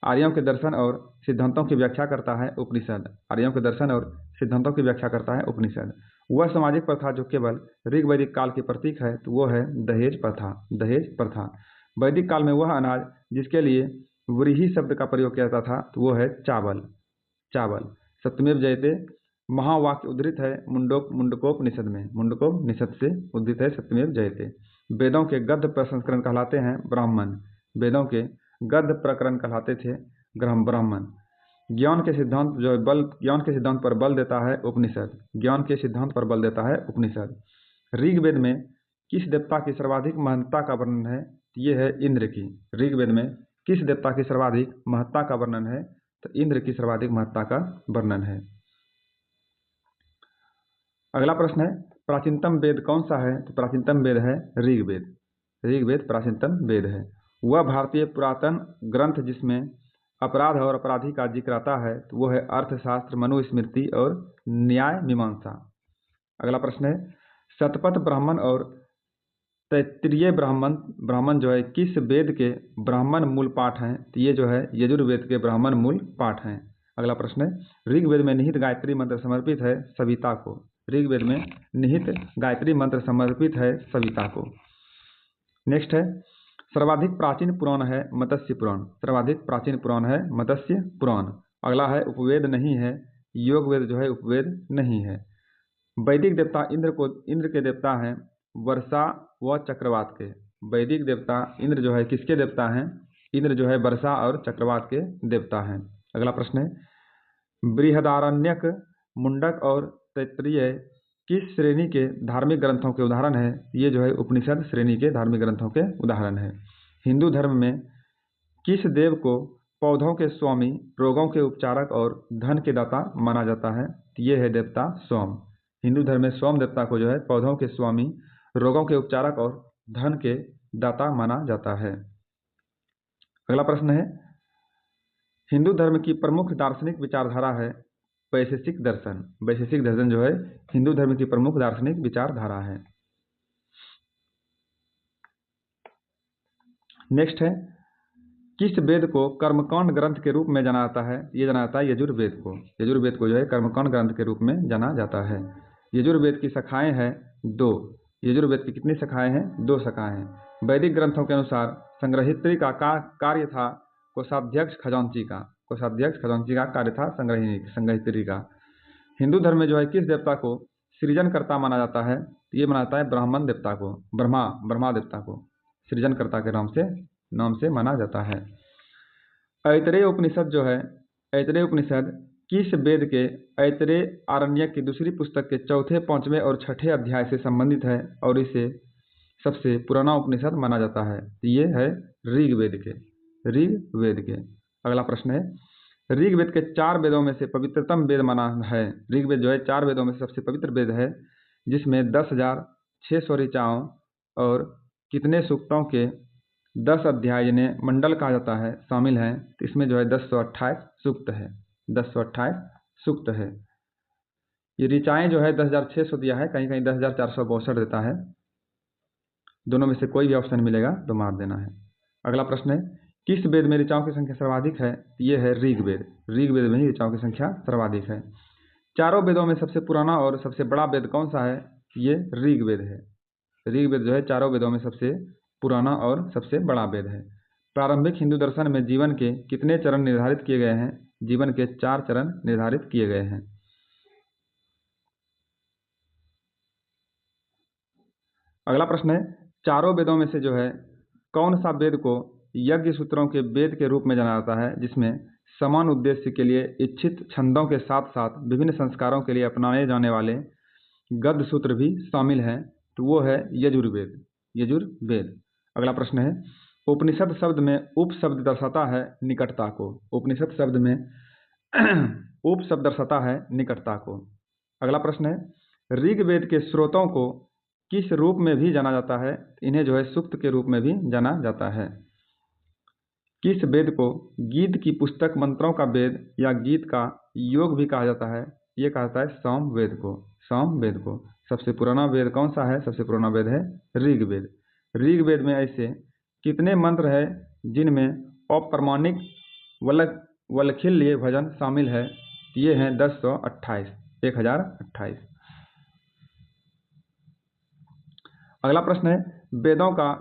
आर्यों के दर्शन और सिद्धांतों की व्याख्या करता है उपनिषद। आर्यों के दर्शन और सिद्धांतों की व्याख्या करता है उपनिषद। वह सामाजिक प्रथा जो केवल ऋग वैदिक काल की प्रतीक है, तो वो है दहेज प्रथा। दहेज प्रथा वैदिक काल में वह अनाज जिसके लिए व्रीहि शब्द का प्रयोग किया जाता था, तो वो है चावल। चावल। सत्यमेव जयते महावाक्य उद्धृत है मुंडकोपनिषद में। मुंडकोपनिषद से उद्धृत है सत्यमेव जयते। वेदों के गद्य प्रसंस्करण कहलाते हैं ब्राह्मण। वेदों के गद्य प्रकरण कहलाते थे ब्राह्मण। ज्ञान के सिद्धांत पर बल देता है उपनिषद। ज्ञान के सिद्धांत पर बल देता है उपनिषद। ऋग्वेद में किस देवता की सर्वाधिक महत्ता का वर्णन है? ये है इंद्र की। ऋग्वेद में किस देवता की सर्वाधिक महत्ता का वर्णन है? तो इंद्र की सर्वाधिक महत्ता का वर्णन है। अगला प्रश्न है प्राचीनतम वेद कौन सा है? तो प्राचीनतम वेद है ऋग्वेद। ऋग्वेद प्राचीनतम वेद है। वह भारतीय पुरातन ग्रंथ जिसमें अपराध और अपराधी का जिक्र आता है, तो वो है अर्थशास्त्र, मनुस्मृति और न्याय मीमांसा। अगला प्रश्न है शतपथ ब्राह्मण और तैत्तिरीय ब्राह्मण जो है किस वेद के ब्राह्मण मूल पाठ हैं? तो ये जो है यजुर्वेद के ब्राह्मण मूल पाठ हैं। अगला प्रश्न है ऋग्वेद में निहित गायत्री मंत्र समर्पित है सविता को। ऋग्वेद में निहित गायत्री मंत्र समर्पित है सविता को। नेक्स्ट है सर्वाधिक प्राचीन पुराण है मत्स्य पुराण। सर्वाधिक प्राचीन पुराण है मत्स्य पुराण। अगला है उपवेद नहीं है, योग वेद जो है उपवेद नहीं है। वैदिक देवता इंद्र के देवता हैं वर्षा व चक्रवात के। वैदिक देवता इंद्र जो है किसके देवता हैं? इंद्र जो है वर्षा और चक्रवात के देवता हैं। अगला प्रश्न है बृहदारण्यक, मुंडक और तैत्तिरीय किस श्रेणी के धार्मिक ग्रंथों के उदाहरण है? ये जो है उपनिषद श्रेणी के धार्मिक ग्रंथों के उदाहरण है। हिंदू धर्म में किस देव को पौधों के स्वामी, रोगों के उपचारक और धन के दाता माना जाता है? ये है देवता सोम। हिंदू धर्म में सोम देवता को जो है पौधों के स्वामी, रोगों के उपचारक और धन के दाता माना जाता है। अगला प्रश्न है हिंदू धर्म की प्रमुख दार्शनिक विचारधारा है वैशेषिक दर्शन। वैशेषिक दर्शन जो है हिंदू धर्म की प्रमुख दार्शनिक विचारधारा है। नेक्स्ट है किस वेद को कर्मकांड ग्रंथ के रूप में जाना जाता है? ये जाना जाता है यजुर्वेद को। यजुर्वेद को जो है कर्मकांड ग्रंथ के रूप में जाना जाता है। यजुर्वेद की शाखाएं हैं 2। यजुर्वेद की कितनी शाखाएं हैं? 2 शाखाएं हैं। वैदिक ग्रंथों के अनुसार संग्रहित्री का कार्य था कोषाध्यक्ष खजांची का। कोषाध्यक्ष खजांची का कार्य था संग्रहित्री का। हिंदू धर्म में जो है किस देवता को सृजनकर्ता माना जाता है? ये माना जाता है ब्राह्मण देवता को। ब्रह्मा देवता को सृजनकर्ता के नाम से माना जाता है। ऐतरेय उपनिषद जो है ऐतरेय उपनिषद किस वेद के ऐतरेय आरण्यक की दूसरी पुस्तक के 4, 5वें और 6ठे अध्याय से संबंधित है और इसे सबसे पुराना उपनिषद माना जाता है? ये है ऋग्वेद के। अगला प्रश्न है ऋग्वेद के 4 वेदों में से पवित्रतम वेद माना है। ऋग्वेद जो है 4 वेदों में से सबसे पवित्र वेद है, जिसमें 10,600 ऋचाओं और कितने सूक्तों के 10 अध्याय जिन्हें मंडल कहा जाता है शामिल हैं। तो इसमें जो है 1028 सूक्त है। 1028 सूक्त है। ये ऋचाएं जो है 10,600 दिया है, कहीं कहीं 10,462 देता है। दोनों में से कोई भी ऑप्शन मिलेगा तो मार देना है। अगला प्रश्न है किस वेद में ऋचाओं की संख्या सर्वाधिक है? ये है ऋग्वेद। ऋग्वेद में ही ऋचाओं की संख्या सर्वाधिक है। चारों वेदों में सबसे पुराना और सबसे बड़ा वेद कौन सा है? ये ऋग्वेद है। ऋग्वेद जो है चारों वेदों में सबसे पुराना और सबसे बड़ा वेद है। प्रारंभिक हिंदू दर्शन में जीवन के कितने चरण निर्धारित किए गए हैं? जीवन के 4 चरण निर्धारित किए गए हैं। अगला प्रश्न है चारों वेदों में से जो है कौन सा वेद को यज्ञ सूत्रों के वेद के रूप में जाना जाता है, जिसमें समान उद्देश्य के लिए इच्छित छंदों के साथ साथ विभिन्न संस्कारों के लिए अपनाए जाने वाले गद्य सूत्र भी शामिल हैं? तो वो है यजुर्वेद। अगला प्रश्न है उपनिषद शब्द में उप शब्द दर्शाता है निकटता को। उपनिषद शब्द में उप शब्द दर्शाता है निकटता को। अगला प्रश्न है ऋग्वेद के स्रोतों को किस रूप में भी जाना जाता है? इन्हें जो है सूक्त के रूप में भी जाना जाता है। किस वेद को गीत की पुस्तक, मंत्रों का वेद या गीत का योग भी कहा जाता है? ये कहा जाता है सामवेद को। सामवेद को। सबसे पुराना वेद कौन सा है? सबसे पुराना वेद है ऋग्वेद। ऋग्वेद में ऐसे कितने मंत्र है जिनमें अप्रमाणिक वल्खिल्य भजन शामिल है? ये हैं 1028, 1028। अगला प्रश्न है, वेदों का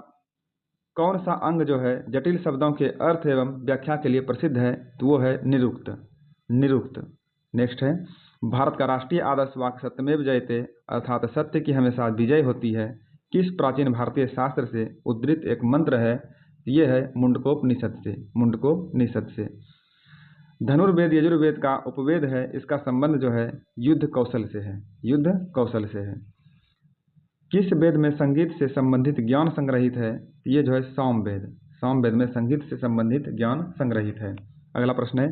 कौन सा अंग जो है जटिल शब्दों के अर्थ एवं व्याख्या के लिए प्रसिद्ध है? तो वो है निरुक्त। निरुक्त। नेक्स्ट है, भारत का राष्ट्रीय आदर्श वाक्य सत्यमेव जयते अर्थात सत्य की हमेशा विजय होती है किस प्राचीन भारतीय शास्त्र से उद्धृत एक मंत्र है? ये है मुंडकोपनिषद से। मुंडकोपनिषद से। धनुर्वेद यजुर्वेद का उपवेद है, इसका संबंध जो है युद्ध कौशल से है। युद्ध कौशल से है। किस वेद में संगीत से संबंधित ज्ञान संग्रहित है? ये जो है सामवेद। सामवेद में संगीत से संबंधित ज्ञान संग्रहित है। अगला प्रश्न है,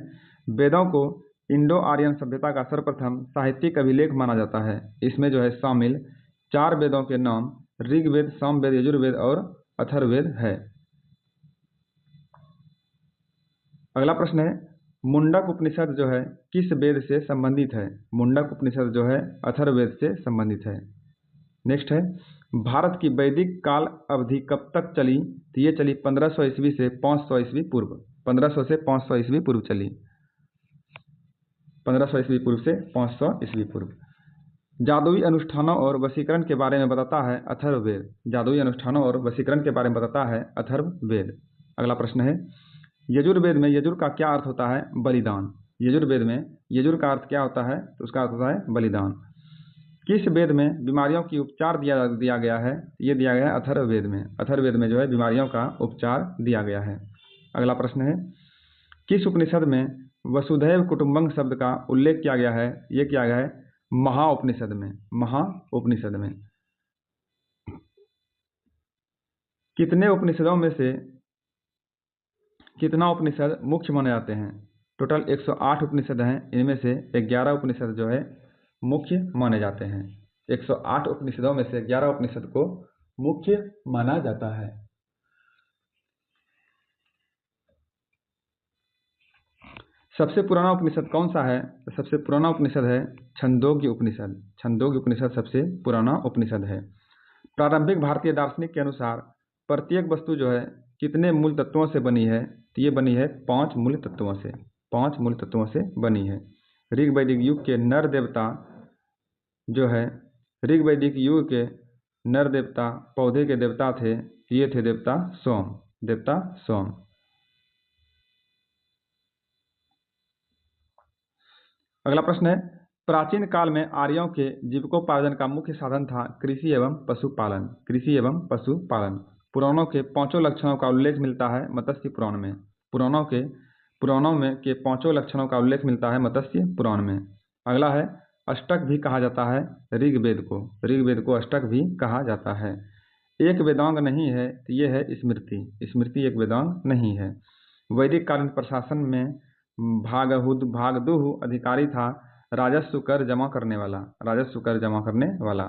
वेदों को इंडो आर्यन सभ्यता का सर्वप्रथम साहित्यिक अभिलेख माना जाता है। इसमें जो है शामिल 4 वेदों के नाम ऋग्वेद, सामवेद, यजुर्वेद और अथर्ववेद है। अगला प्रश्न है, मुंडक उपनिषद जो है किस वेद से संबंधित है? मुंडक उपनिषद जो है अथर्ववेद से संबंधित है। नेक्स्ट है, भारत की वैदिक काल अवधि कब तक चली? तो ये चली 1500 ईस्वी से 500 ईस्वी पूर्व। 1500 से 500 ईस्वी पूर्व चली। 1500 ईस्वी पूर्व से 500 ईस्वी पूर्व। जादुई अनुष्ठानों और वशीकरण के बारे में बताता है अथर्ववेद। जादुई अनुष्ठानों और वशीकरण के बारे में बताता है अथर्ववेद। अगला प्रश्न है, यजुर्वेद में यजुर का क्या अर्थ होता है? बलिदान। यजुर्वेद में यजुर का अर्थ क्या होता है? तो उसका अर्थ होता है बलिदान। किस वेद में बीमारियों की उपचार दिया गया है? ये दिया गया है अथर्ववेद में। अथर्ववेद में जो है बीमारियों का उपचार दिया गया है। अगला प्रश्न है, किस उपनिषद में वसुधैव कुटुंबकम शब्द का उल्लेख किया गया है? ये किया गया है महाउपनिषद में। महाउपनिषद में। कितने उपनिषदों में से कितना उपनिषद मुख्य माने जाते हैं? टोटल 108 उपनिषद हैं, इनमें से 11 उपनिषद जो है मुख्य माने जाते हैं। 108 उपनिषदों में से 11 उपनिषद को मुख्य माना जाता है। सबसे पुराना उपनिषद कौन सा है? तो सबसे पुराना उपनिषद है छंदोग्य उपनिषद। छंदोग्य उपनिषद सबसे पुराना उपनिषद है। प्रारंभिक भारतीय दार्शनिक के अनुसार प्रत्येक वस्तु जो है कितने मूल तत्वों से बनी है? तो ये बनी है 5 मूल तत्वों से। 5 मूल तत्वों से बनी है। ऋग वैदिक युग के नर देवता जो है, ऋग वैदिक युग के नर देवता पौधे के देवता थे। ये थे देवता सोम। देवता सोम। अगला प्रश्न है, प्राचीन काल में आर्यों के जीविकोपार्जन का मुख्य साधन था कृषि एवं पशुपालन। कृषि एवं पशुपालन। पुराणों के 5 लक्षणों का उल्लेख मिलता है मत्स्य पुराण में। पुराणों में के 5 लक्षणों का उल्लेख मिलता है मत्स्य पुराण में। अगला है, अष्टक भी कहा जाता है ऋग्वेद को। ऋग्वेद को अष्टक भी कहा जाता है। एक वेदांग नहीं है तो ये है स्मृति। स्मृति एक वेदांग नहीं है। वैदिक कालीन प्रशासन में भागदुह अधिकारी था राजस्व कर जमा करने वाला। राजस्व कर जमा करने वाला।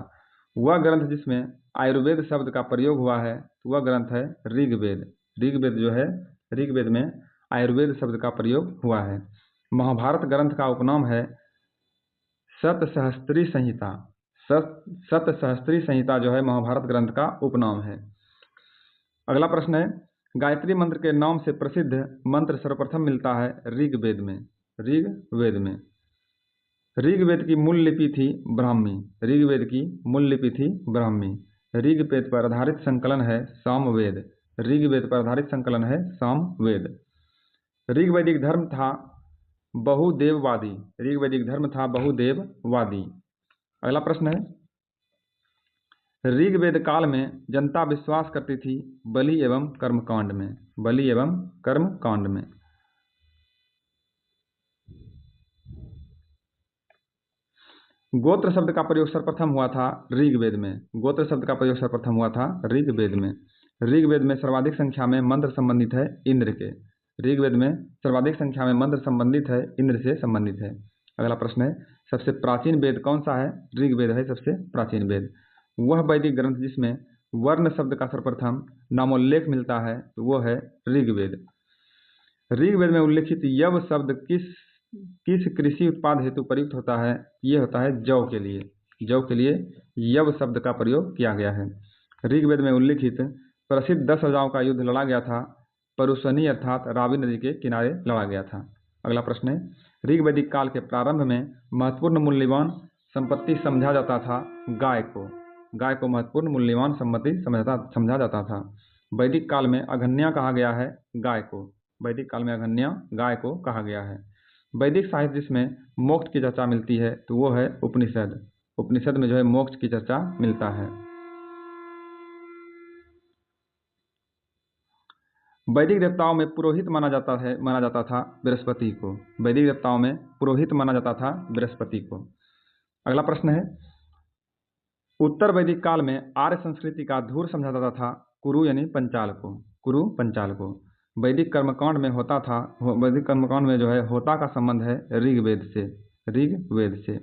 वह ग्रंथ जिसमें आयुर्वेद शब्द का प्रयोग हुआ है वह ग्रंथ है ऋग्वेद। ऋग्वेद जो है, ऋग्वेद में आयुर्वेद शब्द का प्रयोग हुआ है। महाभारत ग्रंथ का उपनाम है सतसहस्त्री संहिता। सतसहस्त्री संहिता जो है महाभारत ग्रंथ का उपनाम है। अगला प्रश्न है, गायत्री मंत्र के नाम से प्रसिद्ध मंत्र सर्वप्रथम मिलता है ऋग्वेद में। ऋग्वेद में। ऋग्वेद की मूल लिपि थी ब्राह्मी। ऋग्वेद की मूल लिपि थी ब्राह्मी। ऋग्वेद पर आधारित संकलन है सामवेद। ऋग्वेद पर आधारित संकलन है सामवेद। ऋग्वैदिक धर्म था बहुदेववादी। ऋग्वैदिक धर्म था बहुदेववादी। अगला प्रश्न है, ऋग्वेद काल में जनता विश्वास करती थी बलि एवं कर्मकांड में। बलि एवं कर्मकांड में। गोत्र शब्द का प्रयोग सर्वप्रथम हुआ था ऋग्वेद में। गोत्र शब्द का प्रयोग सर्वप्रथम हुआ था ऋग्वेद में। ऋग्वेद में सर्वाधिक संख्या में मंत्र संबंधित है इंद्र के। ऋग्वेद में सर्वाधिक संख्या में मंत्र संबंधित है इंद्र से संबंधित है। अगला प्रश्न है, सबसे प्राचीन वेद कौन सा है? ऋग्वेद है सबसे प्राचीन वेद। वह वैदिक ग्रंथ जिसमें वर्ण शब्द का सर्वप्रथम नामोल्लेख मिलता है तो वो है ऋग्वेद। ऋग्वेद में उल्लिखित यव शब्द किस किस कृषि उत्पाद हेतु प्रयुक्त होता है? ये होता है जौ के लिए। जौ के लिए यव शब्द का प्रयोग किया गया है। ऋग्वेद में उल्लिखित प्रसिद्ध 10 राजाओं का युद्ध लड़ा गया था परुशनी अर्थात रावी नदी के किनारे लड़ा गया था। अगला प्रश्न है, ऋग्वैदिक काल के प्रारंभ में महत्वपूर्ण मूल्यवान संपत्ति समझा जाता था गाय को। गाय को महत्वपूर्ण मूल्यवान संपत्ति समझा जाता था। वैदिक काल में अघन्या कहा गया है गाय को। वैदिक काल में अघन्या गाय को कहा गया है। वैदिक साहित्य जिसमें मोक्ष की चर्चा मिलती है तो वो है उपनिषद। उपनिषद में जो है मोक्ष की चर्चा मिलता है। वैदिक देवताओं में पुरोहित माना जाता था बृहस्पति को। वैदिक देवताओं में पुरोहित माना जाता था बृहस्पति को। अगला प्रश्न है, उत्तर वैदिक काल में आर्य संस्कृति का धूर समझा जाता था कुरु यानी पंचाल को। कुरु पंचाल को। वैदिक कर्मकांड में वैदिक कर्मकांड में जो है होता का संबंध है ऋग्वेद से।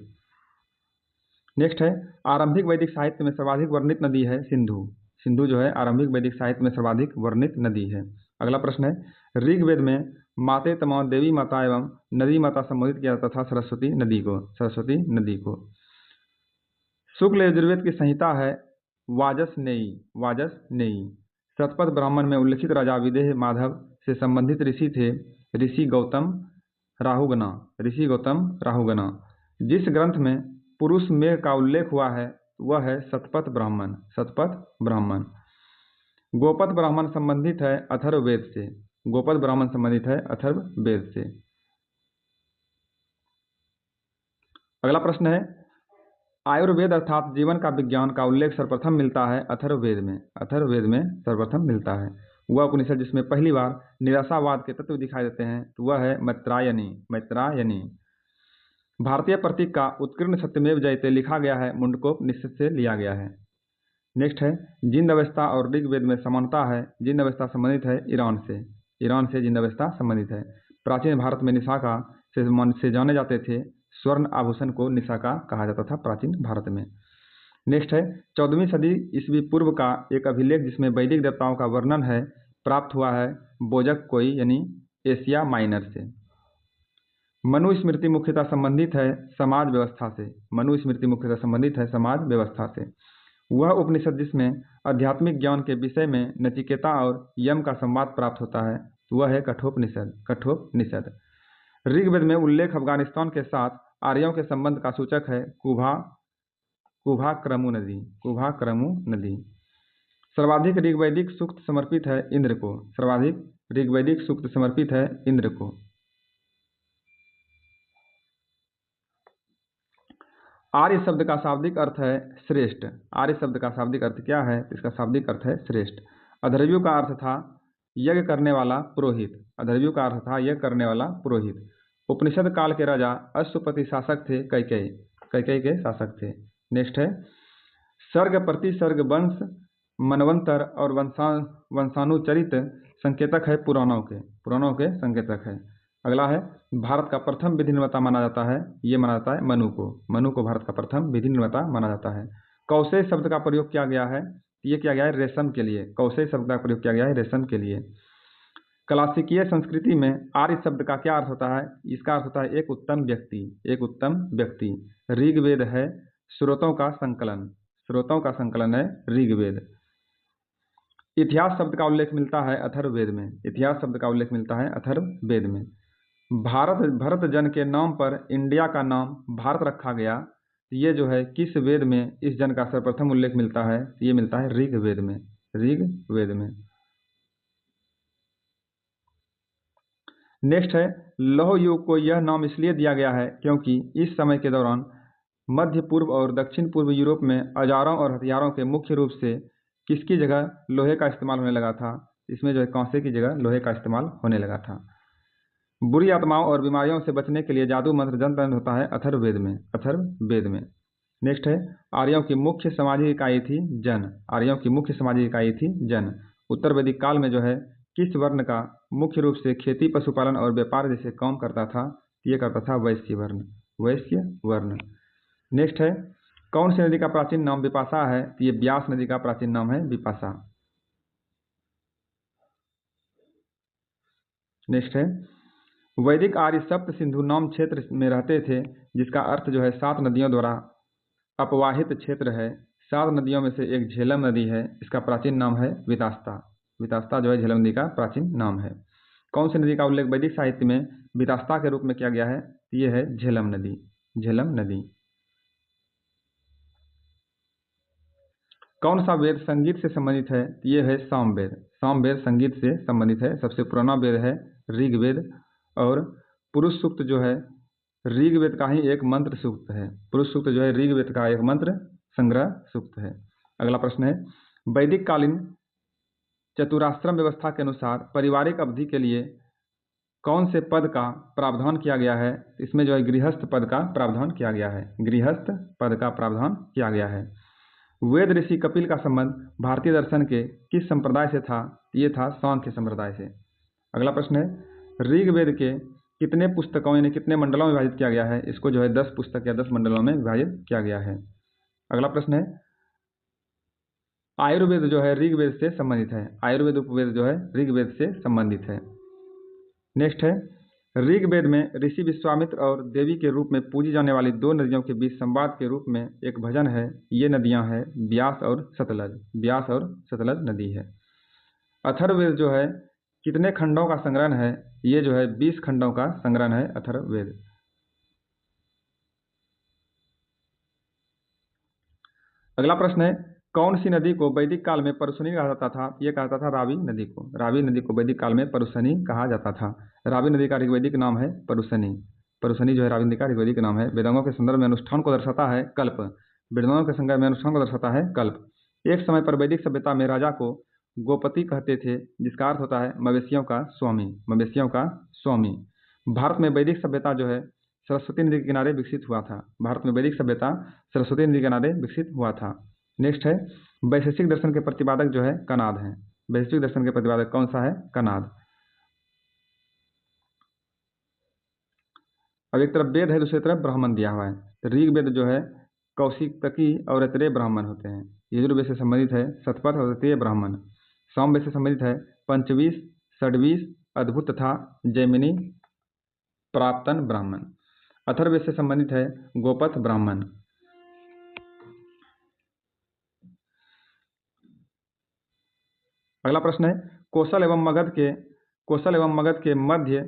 नेक्स्ट है, आरंभिक वैदिक साहित्य में सर्वाधिक वर्णित नदी है सिंधु। सिंधु जो है आरंभिक वैदिक साहित्य में सर्वाधिक वर्णित नदी है। अगला प्रश्न है, ऋग्वेद में माते तमो देवी माता एवं नदी माता संबोधित किया जाता था सरस्वती नदी को। शुक्ल यजुर्वेद की संहिता है वाजसनेयी। शतपथ ब्राह्मण में उल्लिखित राजा विदेह माधव से संबंधित ऋषि थे ऋषि गौतम राहुगना। जिस ग्रंथ में पुरुष मेघ का उल्लेख हुआ है वह है शतपथ ब्राह्मण। गोपथ ब्राह्मण संबंधित है अथर्ववेद से। अगला प्रश्न है, आयुर्वेद अर्थात जीवन का विज्ञान का उल्लेख सर्वप्रथम मिलता है अथर्ववेद में सर्वप्रथम मिलता है। वह उपनिषद जिसमें पहली बार निराशावाद के तत्व दिखाई देते हैं तो वह है मैत्रायनी। भारतीय प्रतीक का उत्कीर्ण सत्यमेव जयते लिखा गया है मुंडकोपनिषद से लिया गया है। नेक्स्ट है, जिंद अवस्था और ऋग्वेद में समानता है। जिंद अवस्था संबंधित है ईरान से जिंद अवस्था संबंधित है। प्राचीन भारत में निशाका से जाने जाते थे स्वर्ण आभूषण को निशाका कहा जाता था प्राचीन भारत में। नेक्स्ट है, 14वीं सदी ईस्वी पूर्व का एक अभिलेख जिसमें वैदिक देवताओं का वर्णन है प्राप्त हुआ है बोजक कोई यानी एशिया माइनर से। मनुस्मृति मुख्यतः संबंधित है समाज व्यवस्था से। वह उपनिषद जिसमें आध्यात्मिक ज्ञान के विषय में नचिकेता और यम का संवाद प्राप्त होता है वह है कठोपनिषद। ऋग्वेद में उल्लेख अफगानिस्तान के साथ आर्यों के संबंध का सूचक है कुभाक्रमु नदी। सर्वाधिक ऋग्वैदिक सूक्त समर्पित है इंद्र को। आर्य शब्द का शाब्दिक अर्थ है श्रेष्ठ। आर्य शब्द का शाब्दिक अर्थ क्या है? इसका शाब्दिक अर्थ है श्रेष्ठ। अधर्व्यु का अर्थ था यज्ञ करने वाला पुरोहित। उपनिषद काल के राजा अश्वपति शासक थे कैकेयी के शासक थे। नेक्स्ट है, सर्ग प्रतिसर्ग वंश मनवंतर और वंशानुचरित संकेतक है पुराणों के संकेतक है। अगला है, भारत का प्रथम विधि निर्माता माना जाता है मनु को भारत का प्रथम विधि निर्माता माना जाता है। कौशेय शब्द का प्रयोग किया गया है ये किया गया है रेशम के लिए। कौशेय शब्द का प्रयोग किया गया है रेशम के लिए। क्लासिकीय संस्कृति में आर्य शब्द का क्या अर्थ होता है? इसका अर्थ होता है एक उत्तम व्यक्ति। ऋग्वेद है स्रोतों का संकलन है ऋग्वेद। इतिहास शब्द का उल्लेख मिलता है अथर्ववेद में। भरत जन के नाम पर इंडिया का नाम भारत रखा गया। ये जो है किस वेद में इस जन का सर्वप्रथम उल्लेख मिलता है? ये मिलता है ऋग्वेद में। नेक्स्ट है, लौह युग को यह नाम इसलिए दिया गया है क्योंकि इस समय के दौरान मध्य पूर्व और दक्षिण पूर्व यूरोप में औजारों और हथियारों के मुख्य रूप से किसकी जगह लोहे का इस्तेमाल होने लगा था? इसमें जो है कांसे की जगह लोहे का इस्तेमाल होने लगा था। बुरी आत्माओं और बीमारियों से बचने के लिए जादू मंत्र जंत्र होता है अथर्ववेद में। नेक्स्ट है, आर्यों की मुख्य सामाजिक इकाई थी जन। उत्तर वैदिक काल में जो है किस वर्ण का मुख्य रूप से खेती पशुपालन और व्यापार जैसे काम करता था? ये करता था वैश्य वर्ण। नेक्स्ट है, कौन सी नदी का प्राचीन नाम विपाशा है? ये ब्यास नदी का प्राचीन नाम है विपाशा। नेक्स्ट है, वैदिक आर्य सप्त सिंधु नाम क्षेत्र में रहते थे, जिसका अर्थ जो है 7 नदियों द्वारा अपवाहित क्षेत्र है। 7 नदियों में से एक झेलम नदी है, इसका प्राचीन नाम है वितास्ता। वितास्ता जो है झेलम नदी का प्राचीन नाम है। कौन सी नदी का उल्लेख वैदिक साहित्य में वितास्ता के रूप में किया गया है? ये है झेलम नदी। झेलम नदी। कौन सा वेद संगीत से संबंधित है? ये है सामवेद। सामवेद संगीत से संबंधित है। सबसे पुराना वेद है ऋग्वेद, और पुरुष सूक्त जो है ऋग्वेद का ही एक मंत्र सूक्त है। पुरुष सूक्त जो है ऋग्वेद का एक मंत्र संग्रह सूक्त है। अगला प्रश्न है, वैदिक कालीन चतुराश्रम व्यवस्था के अनुसार पारिवारिक अवधि के लिए कौन से पद का प्रावधान किया गया है? इसमें जो है गृहस्थ पद का प्रावधान किया गया है। गृहस्थ पद का प्रावधान किया गया है। वेद ऋषि कपिल का संबंध भारतीय दर्शन के किस संप्रदाय से था? ये था सांख्य संप्रदाय से। अगला प्रश्न है, ऋग्वेद के कितने पुस्तकों यानी कितने मंडलों में विभाजित किया गया है? इसको जो है 10 पुस्तक या 10 मंडलों में विभाजित किया गया है। अगला प्रश्न है, आयुर्वेद जो है ऋग्वेद से संबंधित है। आयुर्वेद उपवेद जो है ऋग्वेद से संबंधित है। नेक्स्ट है, ऋग्वेद में ऋषि विश्वामित्र और देवी के रूप में पूजी जाने वाली 2 नदियों के बीच संवाद के रूप में एक भजन है। ये नदियां हैं ब्यास और सतलज। ब्यास और सतलज नदी है। अथर्ववेद जो है कितने खंडों का संग्रह है? ये जो है 20 खंडों का संग्रह है अथर्ववेद। अगला प्रश्न है, कौन सी नदी को वैदिक काल में परुशनी कहा जाता था? ये कहा जाता था रावी नदी को। रावी नदी को वैदिक काल में परुशनी कहा जाता था। रावी नदी का ऋग्वैदिक नाम है परुशनी। परुशनी जो है रावी नदी का ऋग्वैदिक नाम है। वेदांगों के संदर्भ में अनुष्ठान को दर्शाता है कल्प। वेदांगों के संदर्भ में अनुष्ठान को दर्शाता है कल्प। एक समय पर वैदिक सभ्यता में राजा को गोपति कहते थे, जिसका अर्थ होता है मवेशियों का स्वामी। मवेशियों का स्वामी। भारत में वैदिक सभ्यता जो है सरस्वती नदी के किनारे विकसित हुआ था। भारत में वैदिक सभ्यता सरस्वती नदी के किनारे विकसित हुआ था। नेक्स्ट है, वैशेषिक दर्शन के प्रतिपादक जो है कनाद है। वैशेषिक दर्शन के प्रतिपादक कौन सा है? कनाद। अब एक तरफ वेद है, दूसरी तरफ ब्राह्मण दिया हुआ है। तो ऋग्वेद जो है कौशिककी और ऐतरेय ब्राह्मण होते हैं। यजुर्वेद से संबंधित है शतपथ और तृतीय ब्राह्मण। सामवेद से संबंधित है पंचवीस, षड्वीस, अद्भुत तथा जैमिनी प्राप्तन ब्राह्मण। अथर्ववेद से संबंधित है गोपथ ब्राह्मण। अगला प्रश्न है, कौशल एवं मगध के मध्य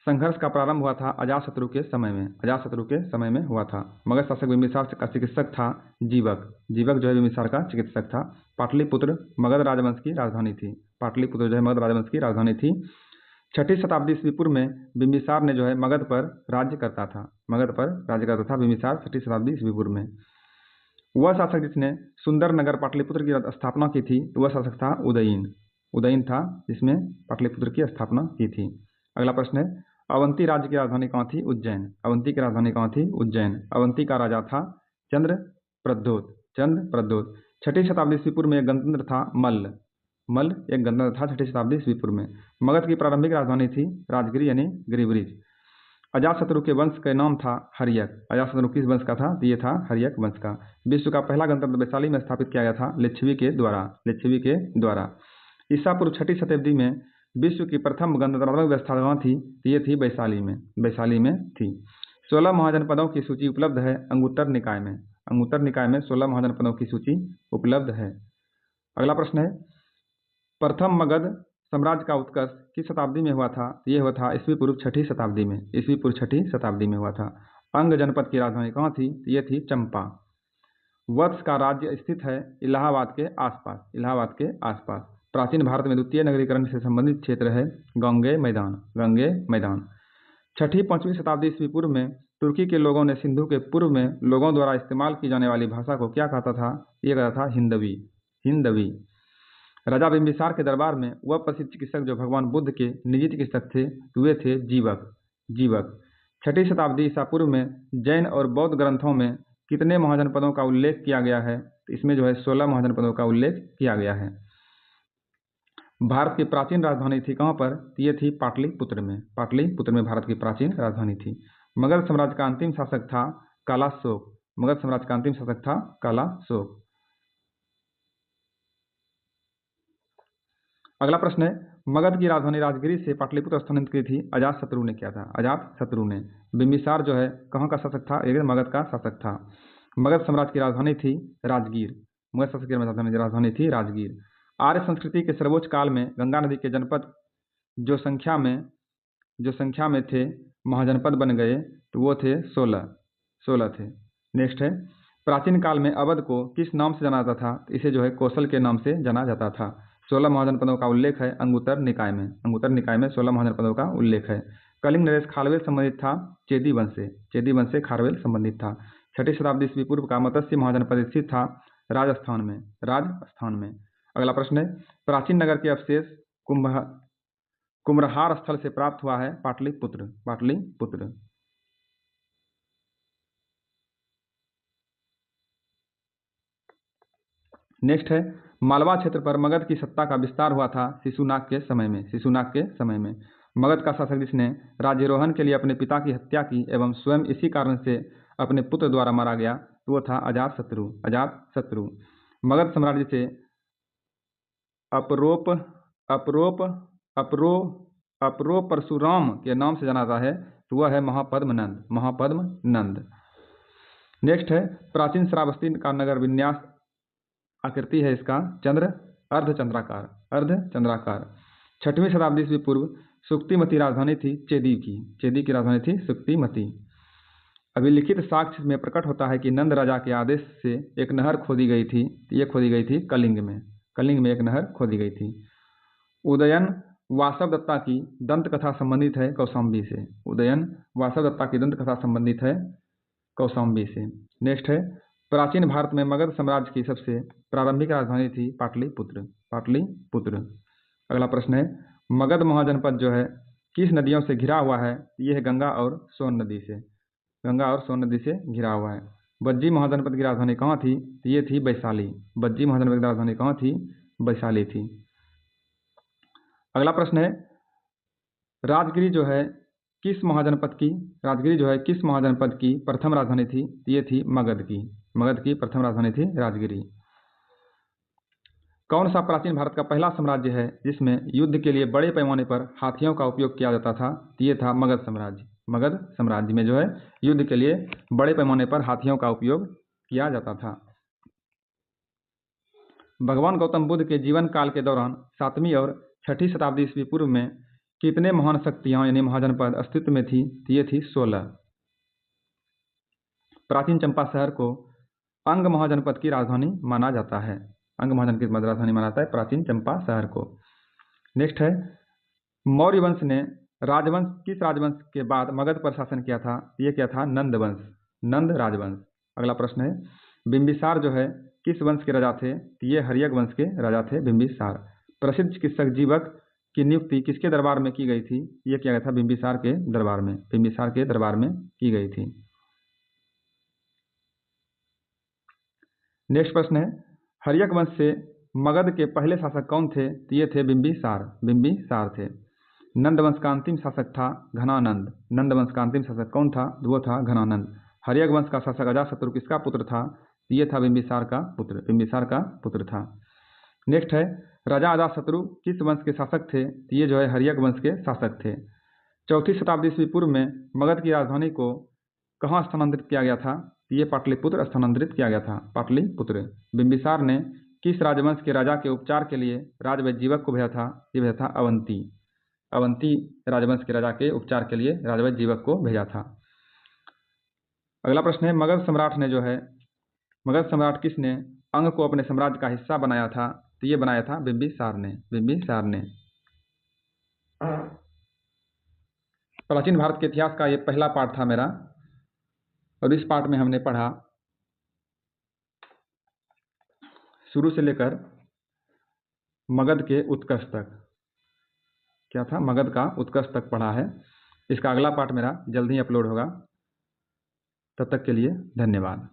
संघर्ष का प्रारंभ हुआ था अजातशत्रु के समय में। अजातशत्रु के समय में हुआ था। मगध शासक बिंबिसार का चिकित्सक था जीवक। जीवक जो है बिंबिसार का चिकित्सक था। पाटलिपुत्र मगध राजवंश की राजधानी थी। पाटलिपुत्र जो है मगध राजवंश की राजधानी थी। 6ठी शताब्दी ईस्वी पूर्व में बिंबिसार ने जो है मगध पर राज्य करता था। मगध पर राज्य करता था बिंबिसार 6ठी शताब्दी ईस्वी पूर्व में। वह शासक जिसने सुंदर नगर पाटलिपुत्र की स्थापना की थी, तो वह शासक था उदयीन। उदयीन था जिसमें पाटलिपुत्र की स्थापना की थी। अगला प्रश्न है, अवंती राज्य की राजधानी कहाँ थी? उज्जैन। अवंती की राजधानी कहाँ थी? उज्जैन। अवंती का राजा था चंद्रप्रद्योत। चंद्रप्रद्योत। 6ठी शताब्दी ईस्वी पूर्व में एक गणतंत्र था मल्ल। मल्ल एक गणतंत्र था 6ठी शताब्दी ईस्वी पूर्व में। मगध की प्रारंभिक राजधानी थी राजगिरी यानी गिरिब्रिज। अजातशत्रु के वंश का नाम था हर्यक। अजातशत्रु किस वंश का था? तो ये था हर्यक वंश का। विश्व का पहला गणतंत्र वैशाली में स्थापित किया गया था लिच्छवी के द्वारा। लिच्छवी के द्वारा। ईसा पूर्व 6ठी शताब्दी में विश्व की प्रथम गणतंत्रात्मक व्यवस्था कहाँ थी? तो ये थी वैशाली में। वैशाली में थी। 16 महाजनपदों की सूची उपलब्ध है अंगुत्तर निकाय में। अंगुत्तर निकाय में 16 महाजनपदों की सूची उपलब्ध है। अगला प्रश्न है, प्रथम मगध साम्राज्य का उत्कर्ष किस शताब्दी में हुआ था? ये हुआ था ईस्वी पूर्व 6ठी शताब्दी में। ईस्वी पूर्व 6ठी शताब्दी में हुआ था। अंग जनपद की राजधानी कहाँ थी? ये थी चंपा। वत्स का राज्य स्थित है इलाहाबाद के आसपास। इलाहाबाद के आसपास। प्राचीन भारत में द्वितीय नगरीकरण से संबंधित क्षेत्र है गंगे मैदान। गंगे मैदान। 6ठी 5वीं शताब्दी ईस्वी पूर्व में तुर्की के लोगों ने सिंधु के पूर्व में लोगों द्वारा इस्तेमाल की जाने वाली भाषा को क्या कहता था? ये कहता था हिंदवी। हिंदवी। राजा बिंबिसार के दरबार में वह प्रसिद्ध चिकित्सक जो भगवान बुद्ध के निजी चिकित्सक थे, वे थे जीवक। जीवक। 6ठी शताब्दी ईसा पूर्व में जैन और बौद्ध ग्रंथों में कितने महाजनपदों का उल्लेख किया गया है? तो इसमें जो है 16 महाजनपदों का उल्लेख किया गया है। भारत की प्राचीन राजधानी थी कहाँ पर? ये थी पाटलिपुत्र में। पाटलिपुत्र में भारत की प्राचीन राजधानी थी। मगध साम्राज्य का अंतिम शासक था कालाशोक। मगध साम्राज्य का अंतिम शासक था कालाशोक। अगला प्रश्न है, मगध की राजधानी राजगिरी से पाटलिपुत्र स्थानांतरित की थी अजातशत्रु ने किया था, अजातशत्रु ने। बिंबिसार जो है कहाँ का शासक था? एक मगध का शासक था। मगध साम्राज्य की राजधानी थी राजगीर, मगध शासक की राजधानी थी राजगीर। आर्य संस्कृति के सर्वोच्च काल में गंगा नदी के जनपद जो संख्या में थे महाजनपद बन गए, तो वो थे 16 थे। नेक्स्ट है, प्राचीन काल में अवध को किस नाम से जाना जाता था? इसे जो है कौशल के नाम से जाना जाता था। 16 महाजनपदों का उल्लेख है अंगुत्तर निकाय में 16 महाजनपदों का उल्लेख है। कलिंग नरेश खारवेल संबंधित था चेदी वंश से खारवेल संबंधित था। 6ठी शताब्दी ईस्वी पूर्व का मत्स्य महाजनपद स्थित था राजस्थान में। अगला प्रश्न है, प्राचीन नगर के अवशेष कुम्भरहार स्थल से प्राप्त हुआ है? पाटलिपुत्र। नेक्स्ट है, मालवा क्षेत्र पर मगध की सत्ता का विस्तार हुआ था शिशुनाग के समय में। मगध का शासक जिसने राज्यारोहण के लिए अपने पिता की हत्या की एवं स्वयं इसी कारण से अपने पुत्र द्वारा मारा गया, तो वो था अजातशत्रु। मगध साम्राज्य से अपरो परशुराम के नाम से जाना जाता है, तो वह है महापद्मनंद। नेक्स्ट है, प्राचीन श्रावस्ती का नगर विन्यास आकृति है इसका अर्धचंद्राकार। 6वीं शताब्दी ईस्वी पूर्व सुक्तिमती राजधानी थी चेदी की राजधानी थी सुक्तिमती। अभिलिखित साक्ष्य में प्रकट होता है कि नंद राजा के आदेश से एक नहर खोदी गई थी। ये खोदी गई थी कलिंग में एक नहर खोदी गई थी। उदयन वासव दत्ता की दंत कथा संबंधित है कौशाम्बी से। नेक्स्ट है, प्राचीन भारत में मगध साम्राज्य की सबसे प्रारंभिक राजधानी थी पाटलिपुत्र। अगला प्रश्न है, मगध महाजनपद जो है किस नदियों से घिरा हुआ है? ये है गंगा और सोन नदी से घिरा हुआ है। बज्जी महाजनपद की राजधानी कहाँ थी? ये थी वैशाली। बज्जी महाजनपद की राजधानी कहाँ थी? वैशाली थी। अगला प्रश्न है, राजगिरी जो है किस महाजनपद की प्रथम राजधानी थी? ये थी मगध की प्रथम राजधानी थी राजगिरी। कौन सा प्राचीन भारत का पहला साम्राज्य है जिसमें युद्ध के लिए बड़े पैमाने पर हाथियों का उपयोग किया जाता था? ये था मगध साम्राज्य में जो है युद्ध के लिए बड़े पैमाने पर हाथियों का उपयोग किया जाता था। भगवान गौतम बुद्ध के जीवन काल के दौरान 7वीं और 6ठी शताब्दी ईस्वी पूर्व में कितने महान शक्तियां यानी महाजनपद अस्तित्व में थी? ये थी 16। प्राचीन चंपा शहर को अंग महाजनपद की राजधानी माना जाता है। प्राचीन चंपा शहर को। नेक्स्ट है, मौर्य वंश ने किस राजवंश के बाद मगध पर शासन किया था? ये क्या था? नंद राजवंश। अगला प्रश्न है, बिंबिसार जो है किस वंश के राजा थे? ये हर्यक वंश के राजा थे बिंबिसार। प्रसिद्ध चिकित्सक जीवक की नियुक्ति किसके दरबार में की गई थी? ये किया गया था बिंबिसार के दरबार में की गई थी। नेक्स्ट प्रश्न है, हर्यक वंश से मगध के पहले शासक कौन थे? ये थे बिंबिसार थे। नंद वंश का अंतिम शासक था घनानंद। नंद वंश का अंतिम शासक कौन था? वो था घनानंद। हर्यक वंश का शासक अजातशत्रु किसका पुत्र था? ये था बिंबिसार का पुत्र था। नेक्स्ट है, राजा अजातशत्रु किस वंश के शासक थे? ये जो है हर्यक वंश के शासक थे। 4ठी शताब्दी ईस्वी पूर्व में मगध की राजधानी को कहाँ स्थानांतरित किया गया था? ये पाटलिपुत्र स्थानांतरित किया गया था, पाटलिपुत्र। बिंबिसार ने किस राजवंश के राजा के उपचार के लिए राजवैजीवक को भेजा था? ये भेजा था अवंती राजवंश के राजा के उपचार के लिए राजवैजीवक को भेजा था। अगला प्रश्न है, मगध सम्राट किसने अंग को अपने साम्राज्य का हिस्सा बनाया था? तो ये बनाया था बिंबिसार ने। प्राचीन भारत के इतिहास का ये पहला पार्ट था मेरा, और इस पार्ट में हमने पढ़ा शुरू से लेकर मगध के उत्कर्ष तक। क्या था? मगध का उत्कर्ष तक पढ़ा है। इसका अगला पार्ट मेरा जल्द ही अपलोड होगा। तब तक के लिए धन्यवाद।